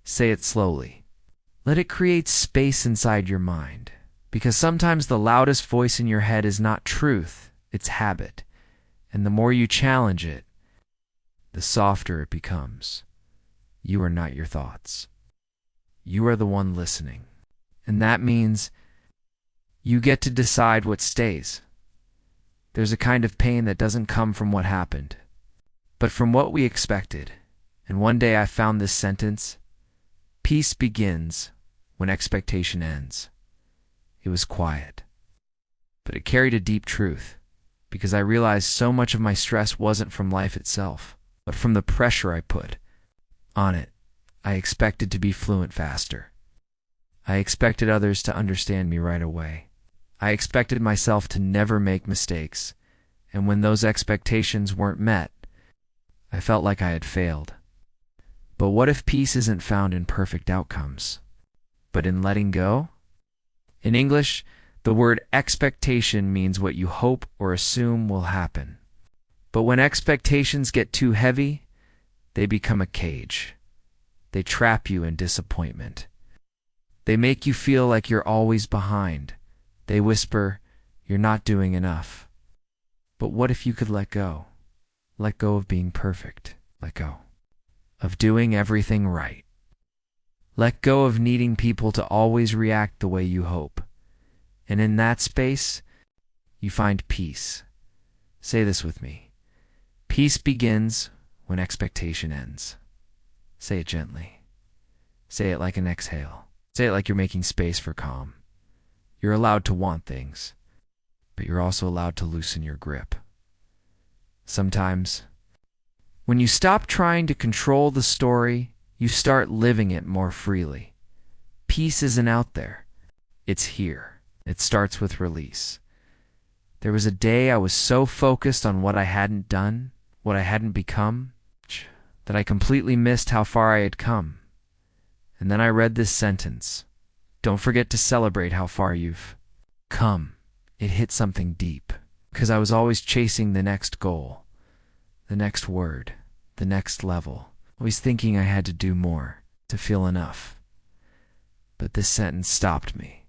Say it slowly. Let it create space inside your mind. Because sometimes the loudest voice in your head is not truth, it's habit. And the more you challenge it, the softer it becomes. You are not your thoughts. You are the one listening. And that means you get to decide what stays. There's a kind of pain that doesn't come from what happened, but from what we expected. And one day I found this sentence: peace begins when expectation ends. It was quiet, but it carried a deep truth, because I realized so much of my stress wasn't from life itself, but from the pressure I put on it. I expected to be fluent faster. I expected others to understand me right away. I expected myself to never make mistakes, and when those expectations weren't met, I felt like I had failed. But what if peace isn't found in perfect outcomes, but in letting go? In English, the word expectation means what you hope or assume will happen. But when expectations get too heavy, they become a cage. They trap you in disappointment. They make you feel like you're always behind. They whisper, "You're not doing enough." But what if you could let go? Let go of being perfect. Let go of doing everything right. Let go of needing people to always react the way you hope. And in that space, you find peace. Say this with me. Peace begins when expectation ends. Say it gently. Say it like an exhale. Say it like you're making space for calm. You're allowed to want things, but you're also allowed to loosen your grip. Sometimes, when you stop trying to control the story, you start living it more freely. Peace isn't out there. It's here. It starts with release. There was a day I was so focused on what I hadn't done, what I hadn't become, that I completely missed how far I had come. And then I read this sentence. Don't forget to celebrate how far you've come. It hit something deep, because I was always chasing the next goal, the next word, the next level, always thinking I had to do more to feel enough. But this sentence stopped me.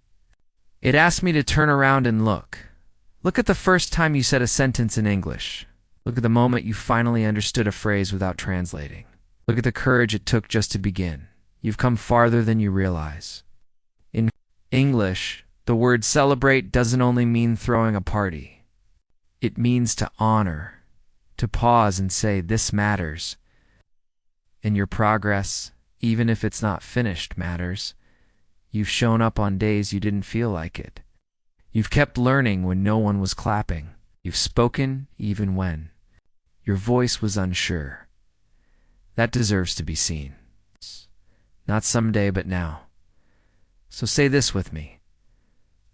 It asked me to turn around and look. Look at the first time you said a sentence in English. Look at the moment you finally understood a phrase without translating. Look at the courage it took just to begin. You've come farther than you realize. In English, the word celebrate doesn't only mean throwing a party. It means to honor, to pause and say, this matters. And your progress, even if it's not finished, matters. You've shown up on days you didn't feel like it. You've kept learning when no one was clapping. You've spoken even when your voice was unsure. That deserves to be seen. Not someday, but now. So say this with me.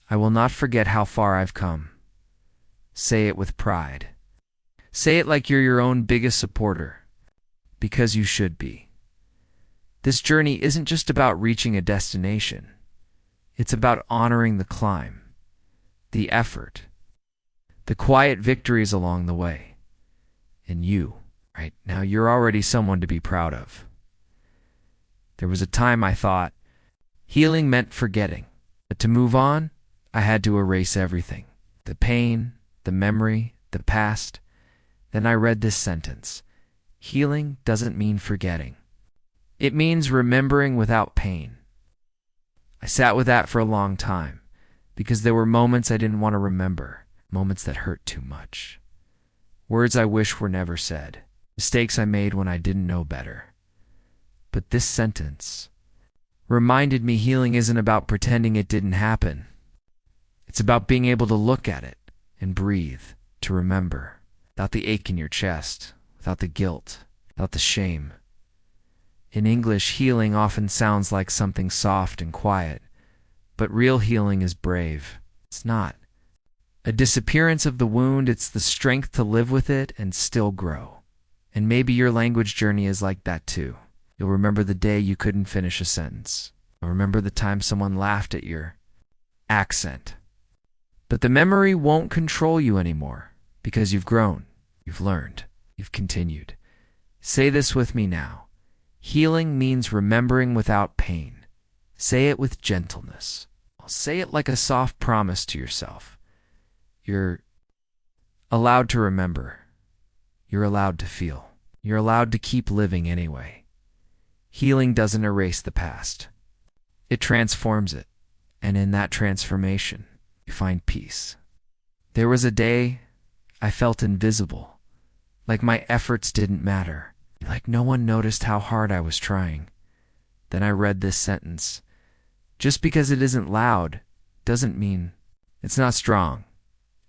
I will not forget how far I've come. Say it with pride. Say it like you're your own biggest supporter, because you should be. This journey isn't just about reaching a destination. It's about honoring the climb, the effort, the quiet victories along the way. And you, right now, you're already someone to be proud of. There was a time I thought healing meant forgetting, but to move on, I had to erase everything. The pain, the memory, the past. Then I read this sentence. Healing doesn't mean forgetting. It means remembering without pain. I sat with that for a long time because there were moments I didn't want to remember, moments that hurt too much. Words I wish were never said, mistakes I made when I didn't know better. But this sentence reminded me healing isn't about pretending it didn't happen. It's about being able to look at it and breathe, to remember, without the ache in your chest, without the guilt, without the shame. In English, healing often sounds like something soft and quiet, but real healing is brave. It's not a disappearance of the wound, it's the strength to live with it and still grow. And maybe your language journey is like that too. You'll remember the day you couldn't finish a sentence. You'll remember the time someone laughed at your accent. But the memory won't control you anymore because you've grown, you've learned, you've continued. Say this with me now. Healing means remembering without pain. Say it with gentleness. Say it like a soft promise to yourself. You're allowed to remember. You're allowed to feel. You're allowed to keep living anyway. Healing doesn't erase the past. It transforms it. And in that transformation, you find peace. There was a day I felt invisible, like my efforts didn't matter, like no one noticed how hard I was trying. Then I read this sentence. Just because it isn't loud doesn't mean it's not strong.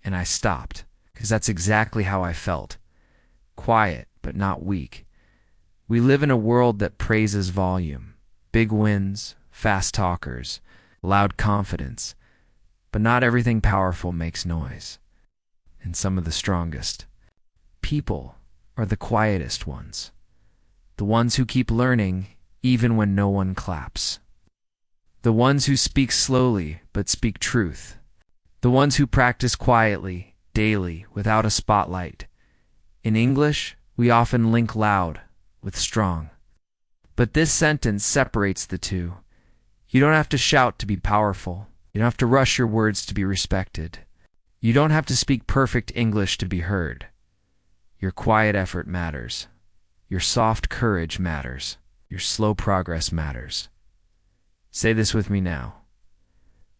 And I stopped, because that's exactly how I felt. Quiet, but not weak. We live in a world that praises volume, big wins, fast talkers, loud confidence. But not everything powerful makes noise. And some of the strongest people are the quietest ones. The ones who keep learning even when no one claps. The ones who speak slowly but speak truth. The ones who practice quietly, daily, without a spotlight. In English, we often link loud with strong. But this sentence separates the two. You don't have to shout to be powerful. You don't have to rush your words to be respected. You don't have to speak perfect English to be heard. Your quiet effort matters. Your soft courage matters. Your slow progress matters. Say this with me now.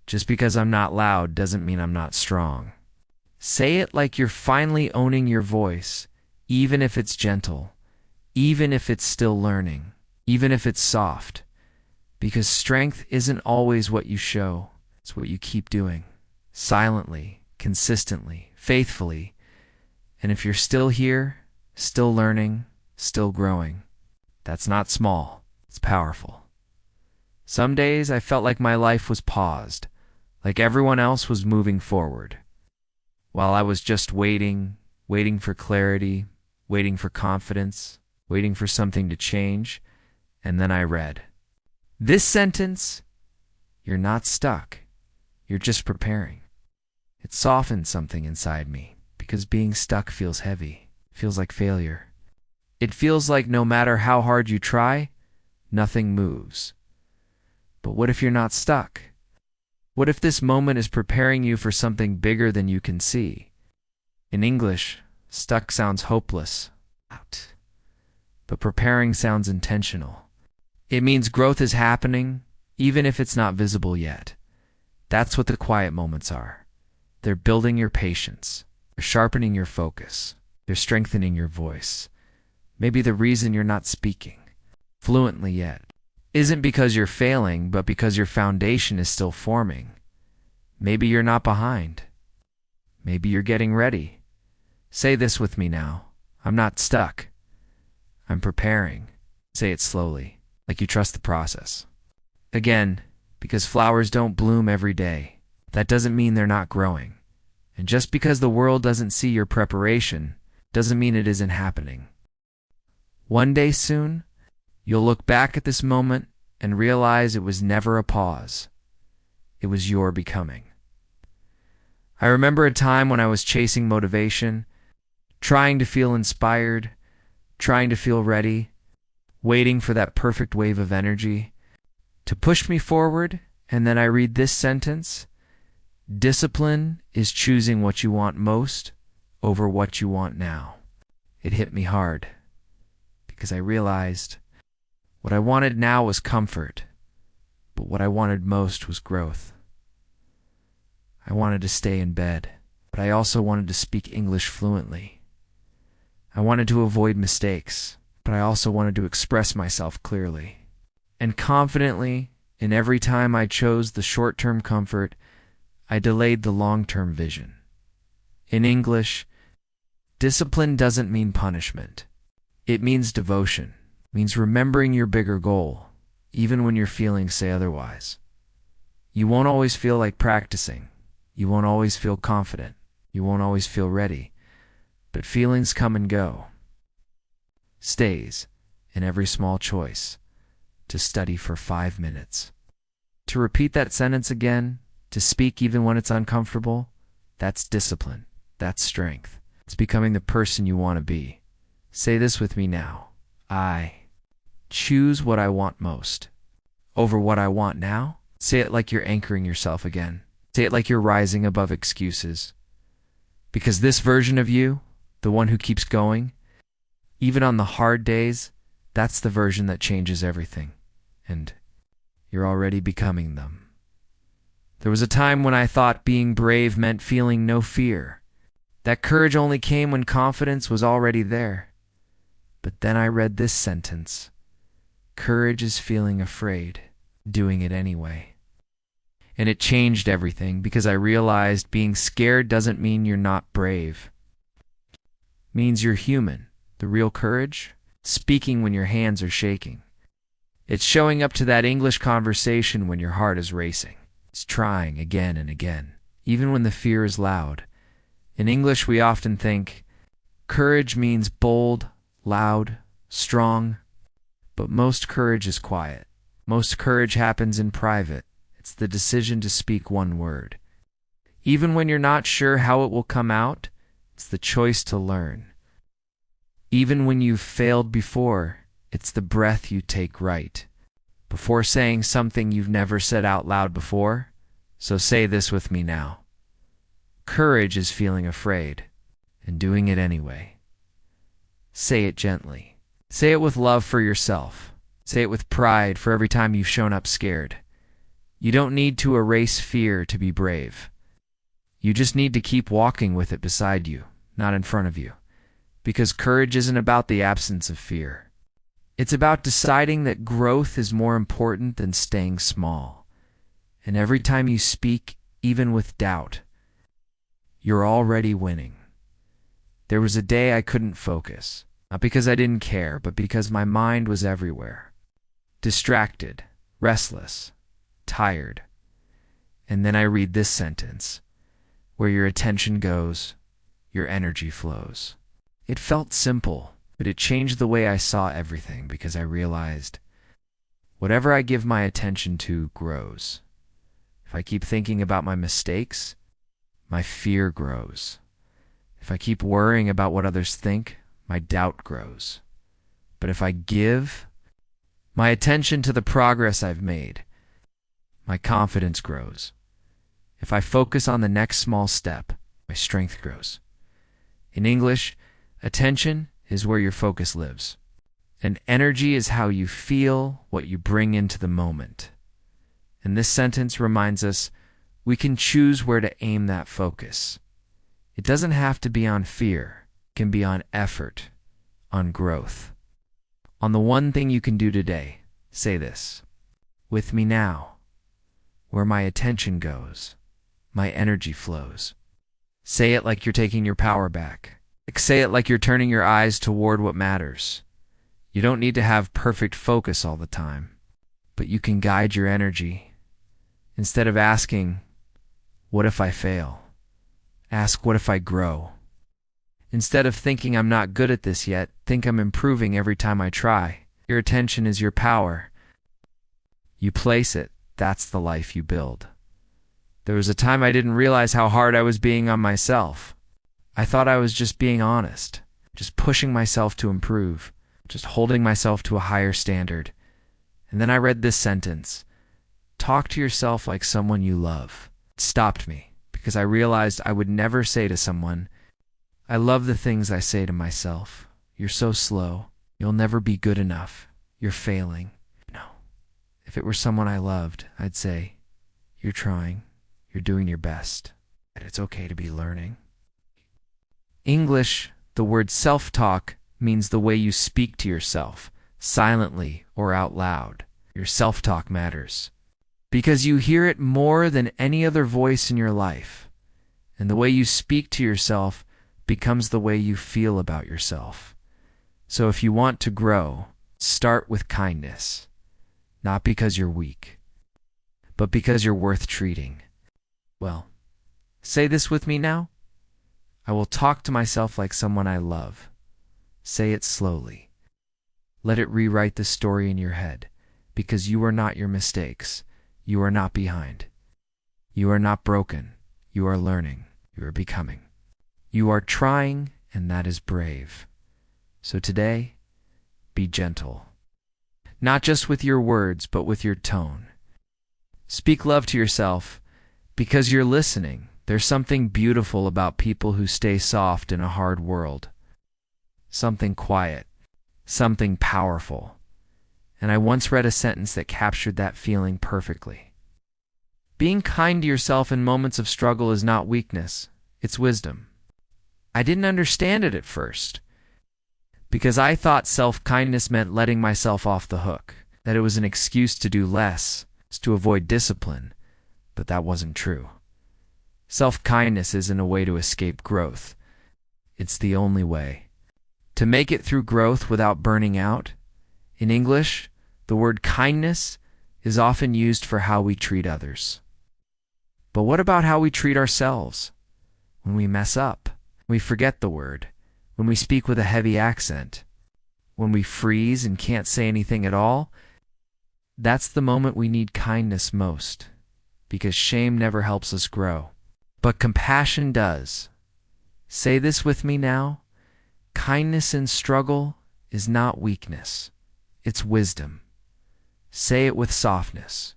Just because I'm not loud doesn't mean I'm not strong. Say it like you're finally owning your voice, even if it's gentle, even if it's still learning, even if it's soft. Because strength isn't always what you show, it's what you keep doing. Silently, consistently, faithfully. And if you're still here, still learning, still growing, that's not small, it's powerful. Some days I felt like my life was paused, like everyone else was moving forward, while I was just waiting for clarity, waiting for confidence, waiting for something to change, and then I read. This sentence, you're not stuck, you're just preparing. It softened something inside me, because being stuck feels heavy, feels like failure. It feels like no matter how hard you try, nothing moves. But what if you're not stuck? What if this moment is preparing you for something bigger than you can see? In English, stuck sounds hopeless, but preparing sounds intentional. It means growth is happening, even if it's not visible yet. That's what the quiet moments are. They're building your patience. They're sharpening your focus. They're strengthening your voice. Maybe the reason you're not speaking fluently yet isn't because you're failing, but because your foundation is still forming. Maybe you're not behind. Maybe you're getting ready. Say this with me now. I'm not stuck. I'm preparing. Say it slowly, like you trust the process. Again, because flowers don't bloom every day, that doesn't mean they're not growing. And just because the world doesn't see your preparation, doesn't mean it isn't happening. One day soon, you'll look back at this moment and realize it was never a pause. It was your becoming. I remember a time when I was chasing motivation, trying to feel inspired, trying to feel ready, waiting for that perfect wave of energy to push me forward, and then I read this sentence: discipline is choosing what you want most over what you want now. It hit me hard, because I realized what I wanted now was comfort, but what I wanted most was growth. I wanted to stay in bed, but I also wanted to speak English fluently. I wanted to avoid mistakes, but I also wanted to express myself clearly and confidently. And every time I chose the short-term comfort, I delayed the long-term vision. In English, discipline doesn't mean punishment. It means devotion. It means remembering your bigger goal, even when your feelings say otherwise. You won't always feel like practicing. You won't always feel confident. You won't always feel ready. But feelings come and go. Stays in every small choice. To study for 5 minutes. To repeat that sentence again, to speak even when it's uncomfortable, that's discipline. That's strength. It's becoming the person you want to be. Say this with me now. I choose what I want most over what I want now. Say it like you're anchoring yourself again. Say it like you're rising above excuses. Because this version of you, the one who keeps going, even on the hard days, that's the version that changes everything. And you're already becoming them. There was a time when I thought being brave meant feeling no fear. That courage only came when confidence was already there. But then I read this sentence: courage is feeling afraid, doing it anyway. And it changed everything, because I realized being scared doesn't mean you're not brave. It means you're human. The real courage? Speaking when your hands are shaking. It's showing up to that English conversation when your heart is racing. It's trying again and again, even when the fear is loud. In English, we often think courage means bold, loud, strong, but most courage is quiet. Most courage happens in private. It's the decision to speak one word. Even when you're not sure how it will come out, it's the choice to learn. Even when you've failed before, it's the breath you take right before saying something you've never said out loud before. So say this with me now. Courage is feeling afraid and doing it anyway. Say it gently. Say it with love for yourself. Say it with pride for every time you've shown up scared. You don't need to erase fear to be brave. You just need to keep walking with it beside you, not in front of you. Because courage isn't about the absence of fear. It's about deciding that growth is more important than staying small. And every time you speak, even with doubt, you're already winning. There was a day I couldn't focus, not because I didn't care, but because my mind was everywhere. Distracted, restless, tired. And then I read this sentence, where your attention goes, your energy flows. It felt simple, but it changed the way I saw everything because I realized whatever I give my attention to grows. If I keep thinking about my mistakes, my fear grows. If I keep worrying about what others think, my doubt grows. But if I give my attention to the progress I've made, my confidence grows. If I focus on the next small step, my strength grows. In English, attention is where your focus lives. And energy is how you feel what you bring into the moment. And this sentence reminds us we can choose where to aim that focus. It doesn't have to be on fear. It can be on effort, on growth. On the one thing you can do today, say this. With me now, where my attention goes, my energy flows. Say it like you're taking your power back. Say it like you're turning your eyes toward what matters. You don't need to have perfect focus all the time, but you can guide your energy. Instead of asking, what if I fail? Ask, what if I grow? Instead of thinking I'm not good at this yet, think I'm improving every time I try. Your attention is your power. You place it, that's the life you build. There was a time I didn't realize how hard I was being on myself. I thought I was just being honest, just pushing myself to improve, just holding myself to a higher standard. And then I read this sentence, talk to yourself like someone you love. It stopped me because I realized I would never say to someone, I love the things I say to myself. You're so slow. You'll never be good enough. You're failing. No. If it were someone I loved, I'd say, you're trying. You're doing your best. And it's okay to be learning. English, the word self-talk means the way you speak to yourself, silently or out loud. Your self-talk matters because you hear it more than any other voice in your life. And the way you speak to yourself becomes the way you feel about yourself. So if you want to grow, start with kindness, not because you're weak, but because you're worth treating. Well, say this with me now. I will talk to myself like someone I love. Say it slowly. Let it rewrite the story in your head, because you are not your mistakes. You are not behind. You are not broken. You are learning. You are becoming. You are trying, and that is brave. So today, be gentle. Not just with your words, but with your tone. Speak love to yourself, because you're listening. There's something beautiful about people who stay soft in a hard world. Something quiet. Something powerful. And I once read a sentence that captured that feeling perfectly. Being kind to yourself in moments of struggle is not weakness, it's wisdom. I didn't understand it at first, because I thought self-kindness meant letting myself off the hook, that it was an excuse to do less, to avoid discipline, but that wasn't true. Self-kindness isn't a way to escape growth. It's the only way. To make it through growth without burning out. In English, the word kindness is often used for how we treat others. But what about how we treat ourselves? When we mess up, we forget the word, when we speak with a heavy accent, when we freeze and can't say anything at all, that's the moment we need kindness most, because shame never helps us grow. But compassion does. Say this with me now. Kindness in struggle is not weakness. It's wisdom. Say it with softness.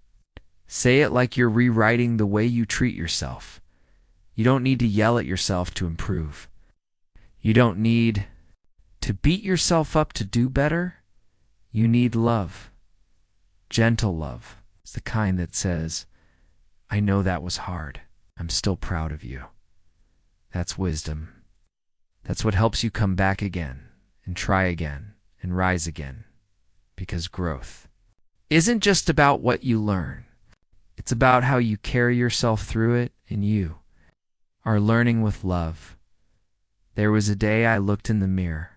Say it like you're rewriting the way you treat yourself. You don't need to yell at yourself to improve. You don't need to beat yourself up to do better. You need love. Gentle love. It's the kind that says, I know that was hard. I'm still proud of you. That's wisdom. That's what helps you come back again and try again and rise again. Because growth isn't just about what you learn. It's about how you carry yourself through it, and you are learning with love. There was a day I looked in the mirror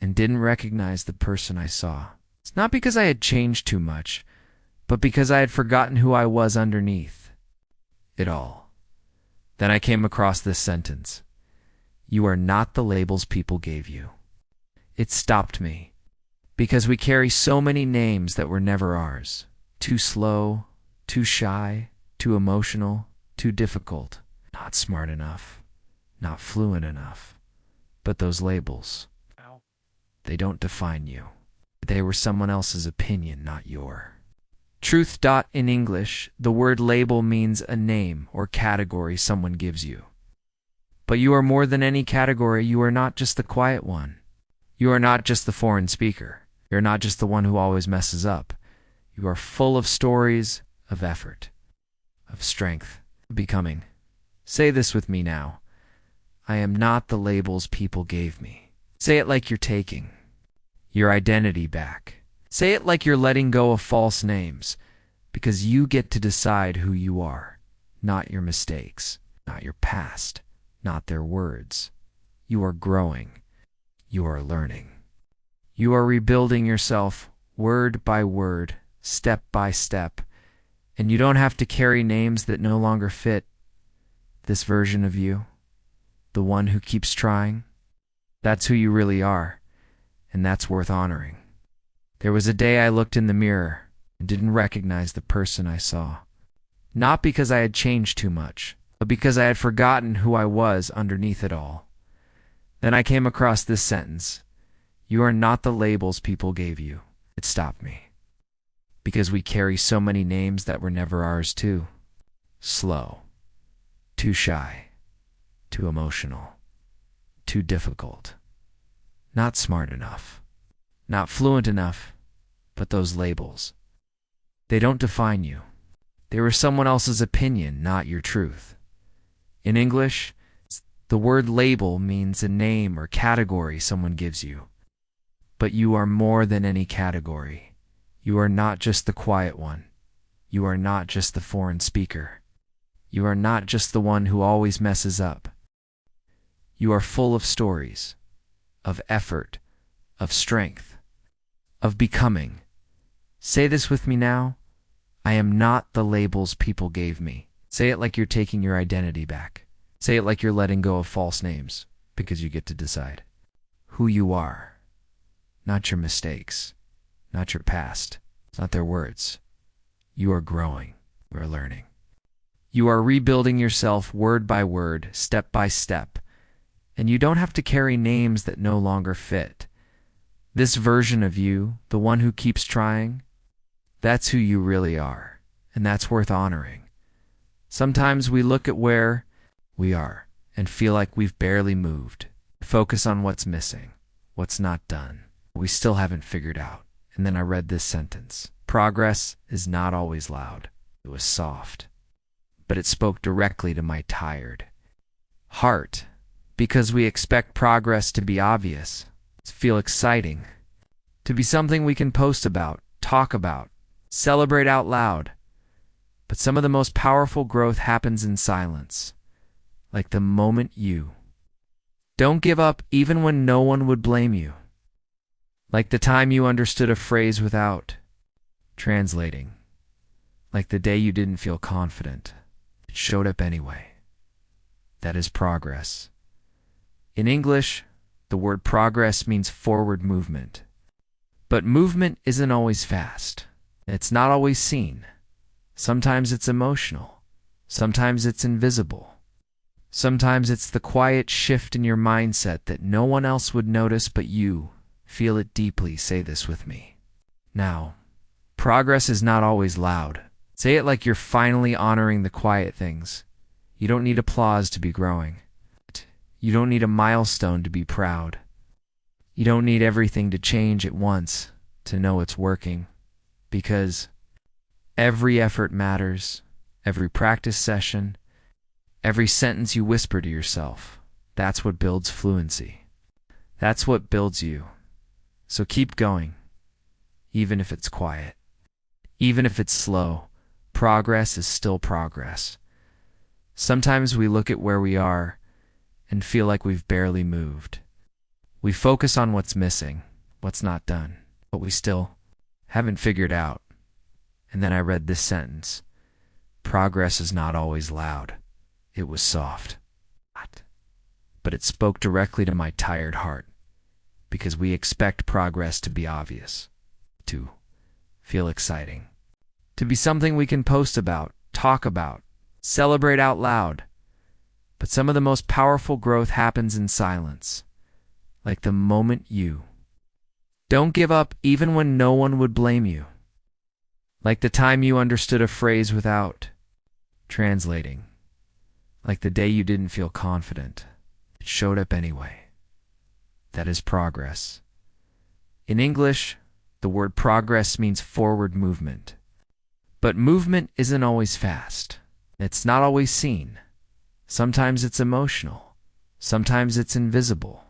and didn't recognize the person I saw. It's not because I had changed too much, but because I had forgotten who I was underneath it all. Then I came across this sentence. You are not the labels people gave you. It stopped me, because we carry so many names that were never ours. Too slow, too shy, too emotional, too difficult, not smart enough, not fluent enough. But those labels, they don't define you. They were someone else's opinion, not your truth. In English, the word label means a name or category someone gives you. But you are more than any category. You are not just the quiet one. You are not just the foreign speaker. You're not just the one who always messes up. You are full of stories, of effort, of strength, of becoming. Say this with me now. I am not the labels people gave me. Say it like you're taking your identity back. Say it like you're letting go of false names, because you get to decide who you are, not your mistakes, not your past, not their words. You are growing. You are learning. You are rebuilding yourself word by word, step by step, and you don't have to carry names that no longer fit this version of you, the one who keeps trying. That's who you really are, and that's worth honoring. There was a day I looked in the mirror and didn't recognize the person I saw. Not because I had changed too much, but because I had forgotten who I was underneath it all. Then I came across this sentence. You are not the labels people gave you. It stopped me. Because we carry so many names that were never ours too. Slow, too shy, too emotional, too difficult, not smart enough, not fluent enough. But those labels, they don't define you. They were someone else's opinion, not your truth. In English, the word label means a name or category someone gives you. But you are more than any category. You are not just the quiet one. You are not just the foreign speaker. You are not just the one who always messes up. You are full of stories, of effort, of strength, of becoming. Say this with me now. I am not the labels people gave me. Say it like you're taking your identity back. Say it like you're letting go of false names, because you get to decide who you are. Not your mistakes, not your past, not their words. You are growing, you are learning. You are rebuilding yourself word by word, step by step, and you don't have to carry names that no longer fit. This version of you, the one who keeps trying, that's who you really are, and that's worth honoring. Sometimes we look at where we are and feel like we've barely moved. Focus on what's missing, what's not done, what we still haven't figured out. And then I read this sentence. Progress is not always loud. It was soft, but it spoke directly to my tired heart, because we expect progress to be obvious, to feel exciting, to be something we can post about, talk about, celebrate out loud. But some of the most powerful growth happens in silence, like the moment you don't give up even when no one would blame you, like the time you understood a phrase without translating, like the day you didn't feel confident, It showed up anyway. That is progress. In English, the word progress means forward movement. But movement isn't always fast. It's not always seen. Sometimes it's emotional. Sometimes it's invisible. Sometimes it's the quiet shift in your mindset that no one else would notice but you. Feel it deeply. Say this with me. Now, progress is not always loud. Say it like you're finally honoring the quiet things. You don't need applause to be growing. You don't need a milestone to be proud. You don't need everything to change at once to know it's working. Because every effort matters, every practice session, every sentence you whisper to yourself. That's what builds fluency. That's what builds you. So keep going, even if it's quiet. Even if it's slow, progress is still progress. Sometimes we look at where we are and feel like we've barely moved. We focus on what's missing, what's not done, what we still haven't figured out. And then I read this sentence: progress is not always loud. It was soft. But it spoke directly to my tired heart, because we expect progress to be obvious, to feel exciting, to be something we can post about, talk about, celebrate out loud. But some of the most powerful growth happens in silence, like the moment you don't give up even when no one would blame you, like the time you understood a phrase without translating, like the day you didn't feel confident. It showed up anyway. That is progress. In English, the word progress means forward movement. But movement isn't always fast. It's not always seen. Sometimes it's emotional. Sometimes it's invisible.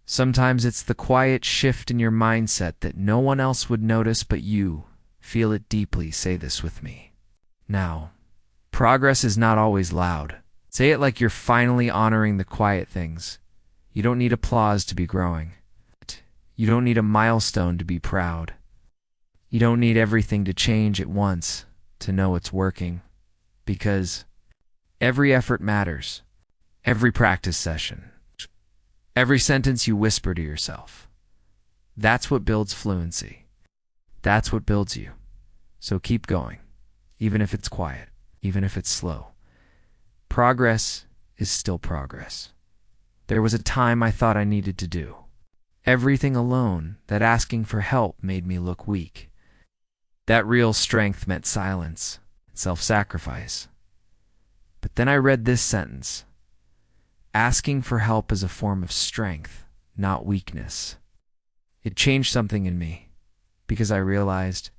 Sometimes it's the quiet shift in your mindset that no one else would notice but you. Feel it deeply. Say this with me. Now, progress is not always loud. Say it like you're finally honoring the quiet things. You don't need applause to be growing. You don't need a milestone to be proud. You don't need everything to change at once to know it's working. Because every effort matters. Every practice session. Every sentence you whisper to yourself. That's what builds fluency. That's what builds you. So keep going, even if it's quiet, even if it's slow. Progress is still progress. There was a time I thought I needed to do everything alone, that asking for help made me look weak. That real strength meant silence, self-sacrifice. But then I read this sentence: asking for help is a form of strength, not weakness. It changed something in me, because I realized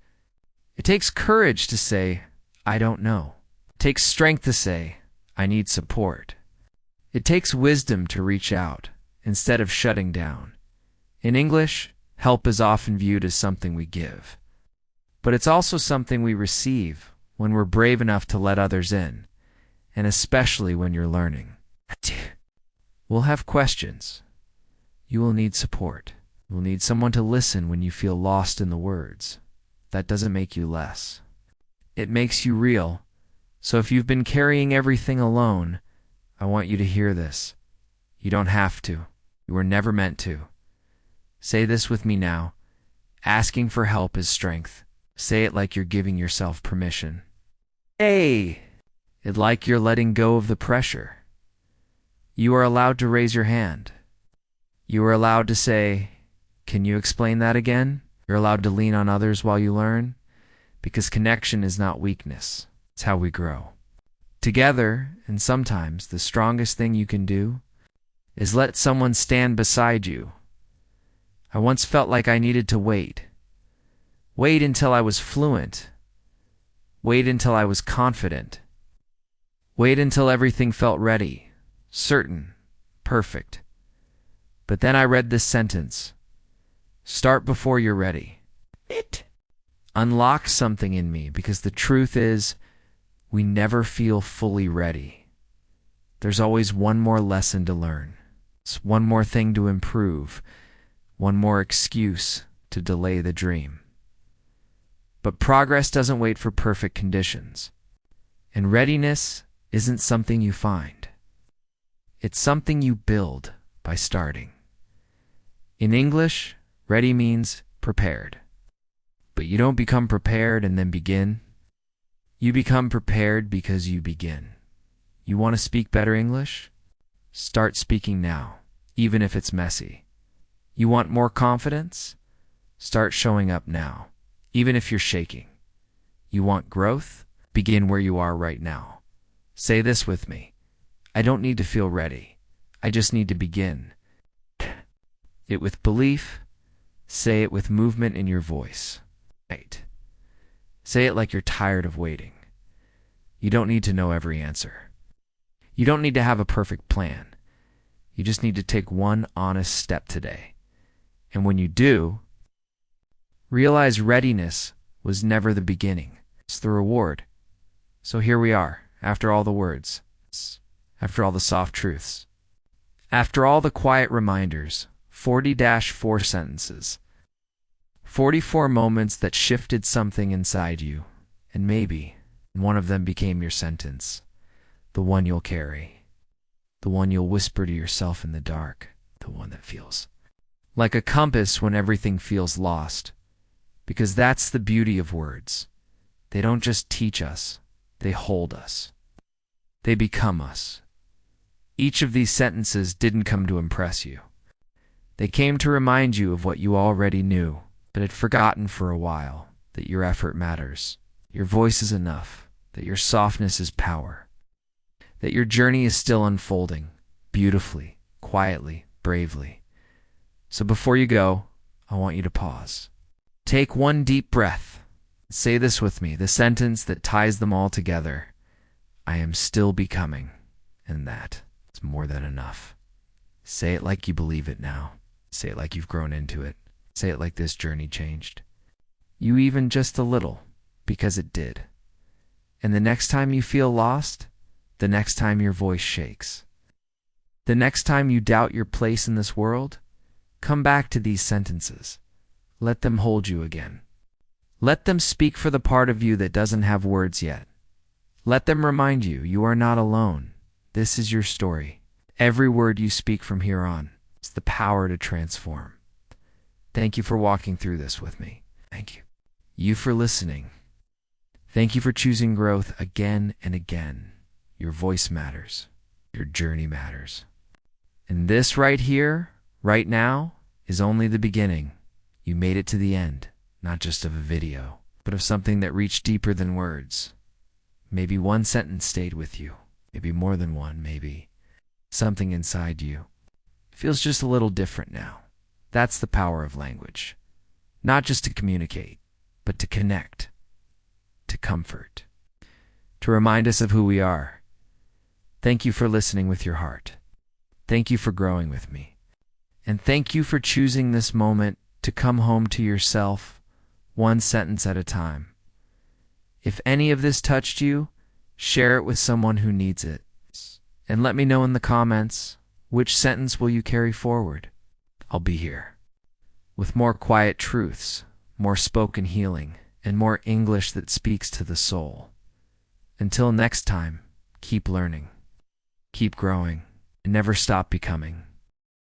it takes courage to say, I don't know. It takes strength to say, I need support. It takes wisdom to reach out instead of shutting down. In English, help is often viewed as something we give. But it's also something we receive when we're brave enough to let others in, and especially when you're learning. We'll have questions. You will need support. You will need someone to listen when you feel lost in the words. That doesn't make you less. It makes you real. So if you've been carrying everything alone, I want you to hear this. You don't have to. You were never meant to. Say this with me now. Asking for help is strength. Say it like you're giving yourself permission. Hey! It like you're letting go of the pressure. You are allowed to raise your hand. You are allowed to say, can you explain that again? You're allowed to lean on others while you learn, because connection is not weakness. It's how we grow. Together, and sometimes the strongest thing you can do is let someone stand beside you. I once felt like I needed to wait. Wait until I was fluent. Wait until I was confident. Wait until everything felt ready, certain, perfect. But then I read this sentence: start before you're ready. It unlocked something in me, because the truth is, we never feel fully ready. There's always one more lesson to learn. It's one more thing to improve. One more excuse to delay the dream. But progress doesn't wait for perfect conditions. And readiness isn't something you find. It's something you build by starting. In English, ready means prepared. But you don't become prepared and then begin. You become prepared because you begin. You want to speak better English? Start speaking now, even if it's messy. You want more confidence? Start showing up now, even if you're shaking. You want growth? Begin where you are right now. Say this with me. I don't need to feel ready. I just need to begin. It with belief. Say it with movement in your voice. Right. Say it like you're tired of waiting. You don't need to know every answer. You don't need to have a perfect plan. You just need to take one honest step today. And when you do, realize readiness was never the beginning. It's the reward. So here we are, after all the words, after all the soft truths, after all the quiet reminders, 40-4 sentences, 44 moments that shifted something inside you, and maybe one of them became your sentence, the one you'll carry, the one you'll whisper to yourself in the dark, the one that feels like a compass when everything feels lost. Because that's the beauty of words. They don't just teach us, they hold us. They become us. Each of these sentences didn't come to impress you. They came to remind you of what you already knew, but had forgotten for a while, that your effort matters, your voice is enough, that your softness is power, that your journey is still unfolding, beautifully, quietly, bravely. So before you go, I want you to pause. Take one deep breath. Say this with me, the sentence that ties them all together. I am still becoming, and that is more than enough. Say it like you believe it now. Say it like you've grown into it. Say it like this journey changed you even just a little, because it did. And the next time you feel lost, the next time your voice shakes, the next time you doubt your place in this world, come back to these sentences. Let them hold you again. Let them speak for the part of you that doesn't have words yet. Let them remind you you are not alone. This is your story. Every word you speak from here on is the power to transform. Thank you for walking through this with me. Thank you. You for listening. Thank you for choosing growth again and again. Your voice matters. Your journey matters. And this right here, right now, is only the beginning. You made it to the end, not just of a video, but of something that reached deeper than words. Maybe one sentence stayed with you. Maybe more than one, maybe. Something inside you feels just a little different now. That's the power of language. Not just to communicate, but to connect, to comfort, to remind us of who we are. Thank you for listening with your heart. Thank you for growing with me. And thank you for choosing this moment to come home to yourself, one sentence at a time. If any of this touched you, share it with someone who needs it. And let me know in the comments, which sentence will you carry forward? I'll be here with more quiet truths, more spoken healing, and more English that speaks to the soul. Until next time, keep learning, keep growing, and never stop becoming.